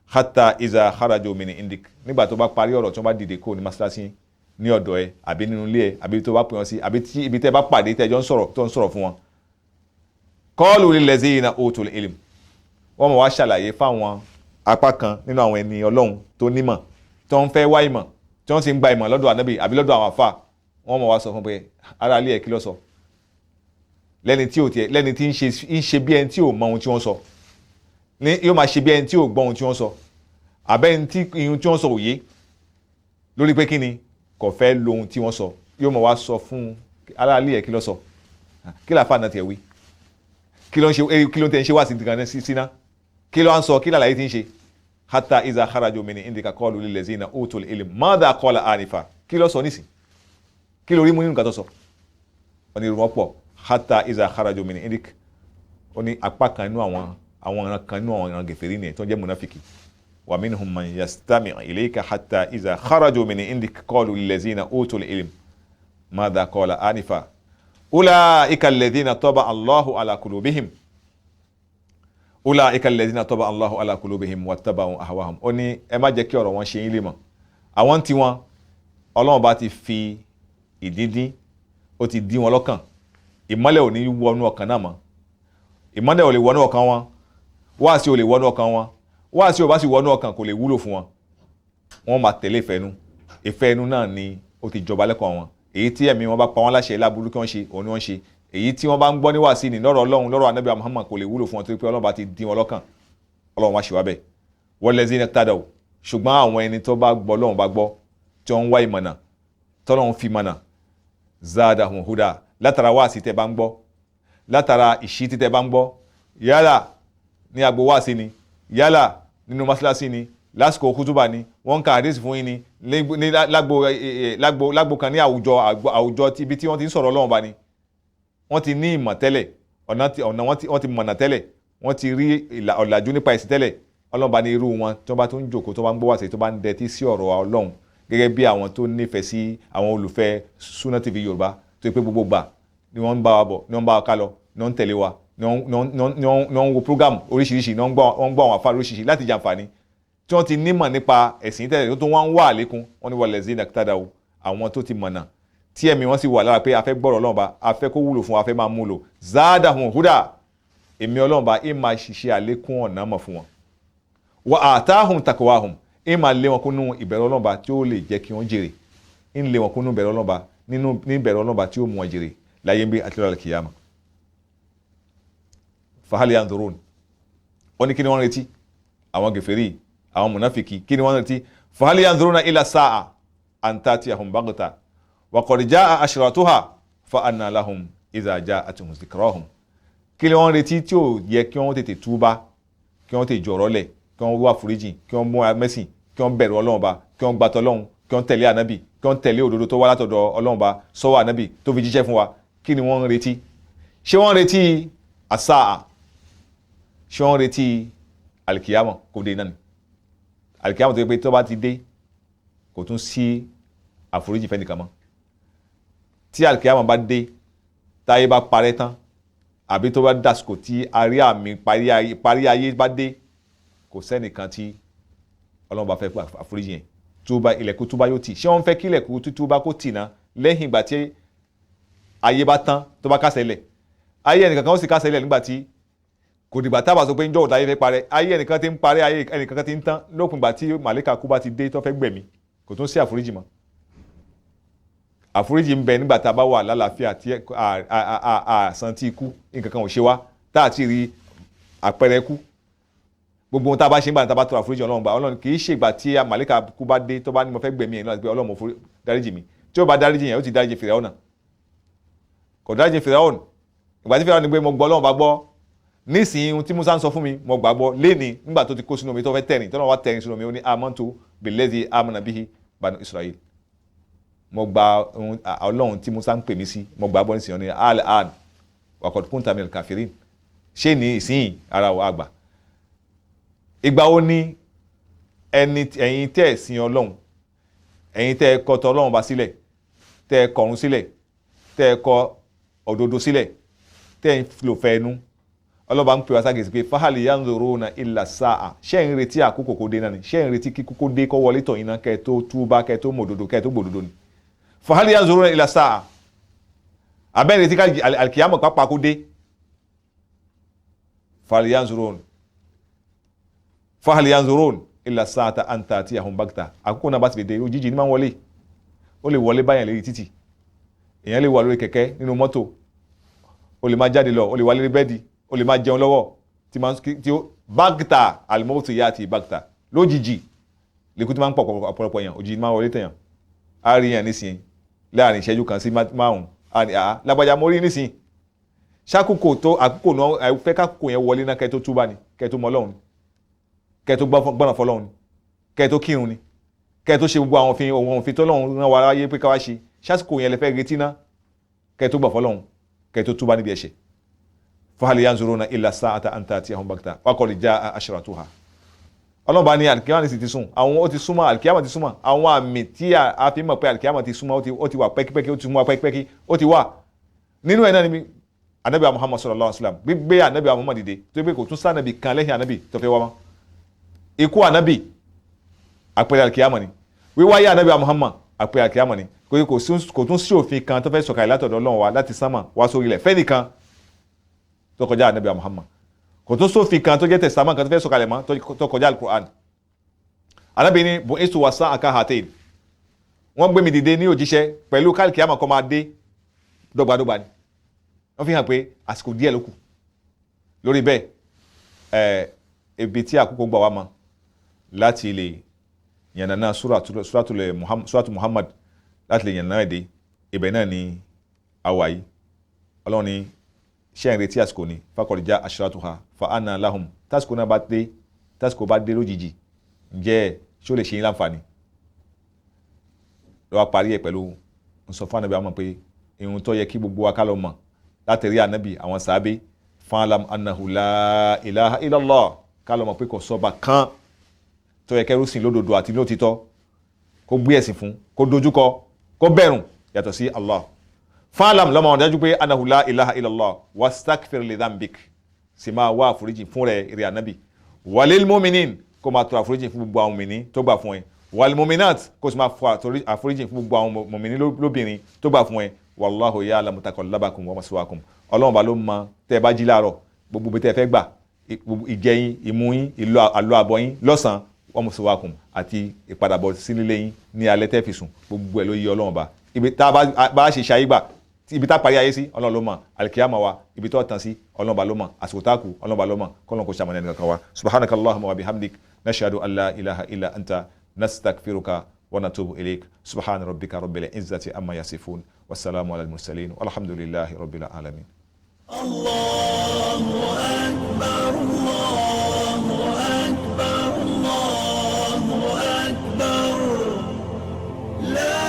S2: hatta iza kharaju min indik nígbà tó bá parí ọ̀rọ̀ tí wọ́n bá dìde kó ní masalasi ní ọ̀dọ̀ ẹ àbí nínú ilé ẹ àbí tó bá pè wọ́n sí àbí tí ibi tẹ́ bá pàdé tẹ́jọ́ ń sọ̀rọ̀ fún wọn. qalu lillazina utul ilm wọ́n mọ̀ wá ṣàlàyé fáwọn apá kan nínú àwọn ẹni ọlọ́run tó nímọ̀ tó ń fẹ́ wá ìmọ̀ tí wọ́n sì ń gba ìmọ̀ lọ́dọ̀ ànábì àbí lọ́dọ̀ àwọn àfà wọ́n mọ̀ wá sọ fún pé ara ilé ẹ̀ kí ló sọ lẹ́ni tí ń ṣe bí ẹni tí ò mọ ohun tí wọ́n sọ yóò máa ṣe bí ẹni tí ò gbọ́ ohun tí wọ́n sọ àbẹ́ni tí ihun tí wọ́n sọ òye lórí pé kí ni kò fẹ́ lo ohun tí wọ́n sọ yóò máa wá sọ fún aráàlú ẹ̀ kí ló sọ kí làáfà náà tiẹ̀ wí kí ló ń tẹ̀ ń ṣe wá sí ìdìgan síná kí ló ń sọ kí làlàyé ti ń ṣe hatta iza kharaju min indika qalu lillazina utul ilm madha qala anifa kí ló sọ nísìn kí ló rí mú nínú nǹkan tó sọ onírúurú pọ̀ hatta iza kharaju min indik ó ní apá kan nínú àwọn ìran kan nínú àwọn ìran gèfèrí ni tó jẹ́ munafiki wa minhum man yastami'u ilayka hatta iza kharaju min indik qalu lillazina utul ilm madha qala anifa ulaika alladhina taba Allahu ala qulubihim ulaika alladhina taba Allahu ala qulubihim wattaba'u ahwahum ó ní ẹ má jẹ́ kí ọ̀rọ̀ wọn ṣe yín lé mọ̀ àwọn tí wọn Ọlọ́run bá ti fi ìdídín ó ti dí wọn lọ́kàn ìmọ́lẹ̀ ò ní wọnú ọkàn náà mọ́ ìmọ́lẹ̀ ò lè wọnú ọkàn wọn wáàsí ò lè wọnú ọkàn wọn wáàsí ò bá sì wọnú ọkàn kò lè wúlò fún wọn wọ́n máa tẹ̀lé ìfẹ́ inú náà ni ó ti jọba lẹ́kọ̀ọ́ wọn èyí tí ẹ̀mí wọn bá pa wọn láṣẹ láburú kí wọ́n ṣe òun ni wọ́n ṣe èyí tí wọ́n bá ń gbọ́ ní wáàsí ní lọ́rọ̀ Ọlọ́run lọ́rọ̀ Ànábì Muhammad kò lè wúlò fún wọn torí pé Ọlọ́run bá ti dín wọn lọ́kàn Ọlọ́run wá ṣe wá bẹ́ẹ̀ walladhina ihtadaw ṣùgbọ́n àwọn ẹni tó bá gbọ́ Ọlọ́run bá gbọ́ tí wọ́n ń wá ìmọ̀nà tọ́lọ́run fi mọ̀nà zadahum huda látara wáàsí tẹ́ bá ń gbọ́ látara ìṣítí tẹ́ bá ń gbọ́ yálà ní agbo wáàsí ni yálà nínú mọ́sálásí ni lásìkò kútúbà ni wọ́n ń ka àdéhùn fún yín ní lágbo kan ní àwùjọ ibi tí wọ́n ti ń sọ̀rọ̀ Ọlọ́run bá ni wọ́n ti ní ìmọ̀ tẹ́lẹ̀ ọ̀nà wọ́n ti mọ̀nà tẹ́lẹ̀ wọ́n ti rí ọ̀làjú nípa ẹ̀sìn tẹ́lẹ̀ Ọlọ́run bá ní irú wọn tí wọ́n bá tó ń jòkó tó bá ń gbọ́ wáàsí tó bá ń dẹtí sí ọ̀rọ̀ Ọlọ́run gẹ́gẹ́ bí àwọn tó nífẹ̀ẹ́ sí àwọn olùfẹ́ Sunna TV Yorùbá tó pé gbogbo gbà ni wọ́n ń bá wa bọ̀ ni wọ́n ń bá wa ká lọ ni wọ́n ń tẹ̀lé wa ni wọ́n ń wo program oríṣiríṣi ni wọ́n ń gbọ́ àwọn afárá oríṣiríṣi láti jàǹfààní tí wọ́n ti nímọ̀ nípa ẹ̀sìn tẹ́lẹ̀ tó wọ́n ń wá àlékún wọ́n ní walladhina ihtadaw àwọn tó ti mọ̀nà tí ẹ̀mí wọn sì wà lára pé a fẹ́ gbọ́rọ̀ Ọlọ́run bá a fẹ́ kó wúlò fún wa a fẹ́ máa mú lò zadahum huda èmi Ọlọ́run bá ẹ máa ṣiṣẹ́ àlékún ọ̀nà mọ̀ fún wọn wa atahum taqwahum ẹ máa lé wọn kúnnú ìbẹ̀rù Ọlọ́run bá tí ó lè jẹ́ kí wọ́n jèrè ń lé wọn kúnnú ìbẹ̀rù Ọlọ́run bá nínú ìbẹ̀rù Ọlọ́run bá tí ó mú wọn jèrè láyé ń bí àti lọ́la kìyàmà fahal yanzurun wọ́n ní kí ni wọ́n retí àwọn gèfèrí àwọn mùnáfìkì kí ni wọ́n retí fahal yanzuruna ila sa'a an ta'tiyahum baghta wa qad jaa ashratuha fa anna lahum idha ja'atuhum dhikrahum kí ni wọ́n retí tí ó yẹ kí wọ́n tètè túbá kí wọ́n tètè jọ̀rọ̀ lẹ̀ kí wọ́n wá foríjì kí wọ́n mú mẹ́sìn kí wọ́n bẹ̀rù Ọlọ́run bá kí wọ́n gbàtọ̀ Ọlọ́run kí wọ́n tẹ̀lé ànábì kí wọ́n tẹ̀lé òdodo tó wá látọ̀dọ̀ Ọlọ́run bá sọ́wọ́ ànábì tó fi jíṣẹ́ fún wa kí ni wọ́n retí ṣé wọ́n retí àsáà ṣé wọ́n retí alikiyama kò dé náà ni alikiyama tó yẹ pé tó bá ti dé kò tún sí àforíjì fẹ́ nìkan mọ́ tí alikiyama bá dé táyé bá parẹ́ tán àbí tó bá dàsìkò tí arí àmì parí ayé bá dé kò sẹ́nìkan tí Ọlọ́run bá fẹ́ pé àforíjì yẹn túbá ilẹ̀kùn túbá yóò tì ṣé wọ́n fẹ́ kí ilẹ̀kùn túbá kó tì náà lẹ́yìn ìgbà tí ayé bá tán tó bá kásẹ̀ lẹ̀ ayé ẹnìkan kan ó sì kásẹ̀ lẹ̀ nígbà tí kò dìgbà tábà sọ pé ń jọ́ òtá ayé fẹ́ parẹ́ ayé ẹnìkan ti ń parẹ́ ayé ẹnìkan ti ń tán lópin ìgbà tí màlíkà kú bá ti dé tó fẹ́ gbẹ̀mí kò tún sí àforíjì mọ́ àforíjì ń bẹ nígbà tá a bá wà lálàáfíà tí àsán tí ikú nǹkan kan ò ṣe wá tá a ti rí àpẹẹrẹ ikú gbogbo ohun tá a bá ṣe ń gbà tá a bá tọrọ àforíjì Ọlọ́run gbà Ọlọ́run kì í ṣe ìgbà tí màlíkà kú bá dé tó bá ní mo fẹ́ gbẹ̀mí yẹn náà pé Ọlọ́run mo dáríjì mi tí ó bá dáríjì yẹn ó ti dáríjì Fíráúnà kò dáríjì Fíráúnà ìgbà tí Fíráúnà ní pé mo gbọ́ Ọlọ́run bá gbọ́ nísìnyí ohun tí Musa ń sọ fún mi mo gbàgbọ́ léni nígbà tó ti kó sínú omi tó fẹ́ tẹ̀rìn tó náà wá tẹ̀rìn sínú omi ó ní amantu billadhi amana bihi banu Israel mo gba Ọlọ́run tí Musa ń pè mí sí mo gbàgbọ́ nísìnyí ó ní al-an wa qad kunta minal kafirin ṣé ní ìsìn ara wa àgbà ìgbà wo ni ẹ̀yin tẹ́ ẹ̀ sin Ọlọ́run ẹ̀yin tẹ́ ẹ kọ̀ tọ̀ Ọlọ́run bá sílẹ̀ tẹ́ ẹ kọ̀run sílẹ̀ tẹ́ ẹ kọ̀ òdodo sílẹ̀ tẹ́ ẹ lò fẹ́ ẹnu Ọlọ́ba ń pè wá ságèsì pé fahal yanzuruna illa sa'a ṣé ń retí àkókò kó dé náà ni ṣé ń retí kí kókó dé kó wọlé tọ̀ yín náà kẹ́ tó túbá kẹ́ tó mọ̀ òdodo kẹ́ tó gbòdodo ni fahal yanzuruna illa sa'a abẹ́ retí ká alkiyama pápá kó dé fahal yanzuruna illa sa'ata an ta'tiyahum baghta àkókò náà bá ti dé òjijì ní máa ń wọlé ó lè wọlé báyàn lérí títì èèyàn lè wà lórí kẹ̀kẹ́ nínú mọ́tò ó lè máa jáde lọ ó lè wà lérí bẹ́ẹ̀dì ó lè máa jẹun lọ́wọ́ tí ó baghta al-mawtu ya'ti baghta lójijì lèkú tí máa ń pọ̀ ọ̀pọ̀lọpọ̀ èèyàn òjijì máa wọlé tẹ̀yàn á rí yàn nísìnyí láàrin ìṣẹ́jú kan sí márùn-ún lágbàjá mo rí nísìnyí ṣàkókò tó àkókò náà fẹ́ kákòkò yẹn wọlé náà kẹ́ tó túbá ni kẹ́ tó mọ Ọlọ́run ni kẹ́ tó gbọ́nà fọlọ́run ni kẹ́ tó kírun ni kẹ́ tó ṣe gbogbo àwọn òfin tó lọ́run rán wa ráyé pé káwá ṣe ṣàkókò yẹn lè fẹ́ retí ná kẹ́ tó gbà fọlọ́run kẹ́ tó túbá níbi ẹ̀ṣẹ̀ fahal yanzuruna illa sa'ata an ta'tiyahum baghta wa qad jaa ashratuha Ọlọ́run bá ní alikiyama sì ti sún àwọn ó ti súnmọ́ alikiyama ti súnmọ́ àwọn àmì tí a fi mọ̀ pé alikiyama ti súnmọ́ ó ti wà pẹ́kípẹ́kí ó ti mú wa pẹ́kípẹ́kí ó ti wà nínú ẹ̀ náà ni anabi Muhammad sallallahu alaihi wasallam gbígbé anabi Muhammad dìde tó gbé kò tún sànàbì kan lẹ́yìn anabi tó fẹ́ wá mọ́ ikú anabi àpẹẹrẹ alikiyama ni wíwáyé anabi Muhammad àpẹẹrẹ alikiyama ni kò tún sí òfin kan tó fẹ́ sọ̀kalẹ̀ látọ̀dọ̀ Ọlọ́run wa láti sánmà wá sórí ilẹ̀ fẹ́nìkan tó kọjá anabi Muhammad kò tún sófin kan tó jẹ́ tẹ̀sámà kan tó fẹ́ sọ̀kalẹ̀ mọ́ tó kọjá alukur'an anabi ni bu esu wasa aka hatain wọ́n gbé mi dìde ní òjíṣẹ́ pẹ̀lú kálíkìyàmà kọ́ máa dé dọ́gbadọ́gba ni wọ́n fi hàn pé àsìkò díẹ̀ ló kù lórí bẹ́ẹ̀ ibi tí àkókò gbà wá mọ́ láti lè yànnàná suratu Muhammad láti lè yànnàná èdè ibẹ̀ náà ni àwa yìí ọlọ́run ni ṣé ń retí àsìkò ni faqad jaa ashratuha fa anna lahum tásìkò náà bá dé lójijì ǹjẹ́ ṣé ó lè ṣe yín láǹfààní lọ́wọ́ parí ẹ̀ pẹ̀lú nsọ fún ànábì àmọ́ pé irun tó yẹ kí gbogbo wa ká lọ mọ̀ láti rí ànábì àwọn sàábé fa'lam annahu la ilaha illallah ká lọ mọ̀ pé kò sọ́ba kan tó yẹ kẹ́rù sìn lódodo àti lótìtọ́ kó gbé ẹ̀sìn fún kó dojúkọ kó bẹ̀rùn yàtọ̀ sí Allah fa'lam lọ́mọ àwọn dájú pé annahu la ilaha illallah wastaghfir li dhanbik sì máa wá àforíjì fún rẹ̀ rí ànábì walil mu'minin kó máa tọrọ àforíjì fún gbogbo àwọn mùmínì tó gbà fún ẹ wal mu'minat kó sì máa fọ àforíjì fún gbogbo àwọn mùmínì lóbìnrin tó gbà fún ẹ wallahu ya'lamu taqallabakum wa maswaakum ọlọ́run bá ló mọ tẹ́ ẹ bá jí láàárọ̀ gbogbo bí tẹ́ ẹ fẹ́ gbà ìjẹyìn ìmúyín ìlú àlọ́ àbọ̀ yín lọ́sàn-án wa maswaakum àti ìpadàbọ̀ sílé yín ní alẹ́ tẹ́ fi sùn gbogbo ẹ̀ ló yí ọlọ́run bá ibi tá a bá ṣe ṣayé gbà ibi tá a parí ayé sí ọlọ́run ló mọ̀ alikiyama wa ibi tó tàn sí ọlọ́run bá ló mọ̀ àsìkò tá a kù ọlọ́run bá ló mọ̀ kọ́lọ́n kò ṣàmùnà ẹnì kankan wa subhanakallahumma wa bihamdik nashhadu an la ilaha illa anta nastaghfiruka wa natubu ilayk subhana rabbika rabbil izzati amma yasifun wassalamu ala al-mursalin walhamdulillahi rabbil alamin. Allahu akbar, Allahu akbar, Allahu akbar, la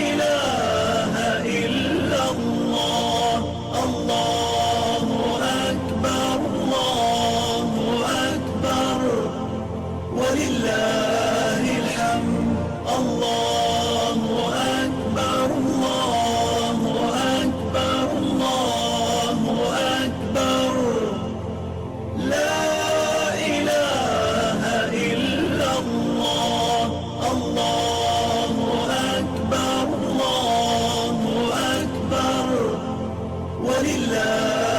S2: ilaha illa Allah, Allahu akbar, Allahu akbar, walillahi alhamd, Allahu akbar, Allahu akbar, Allahu akbar, la ilaha illa Allah, Allahu akbar, Allahu akbar, walillahi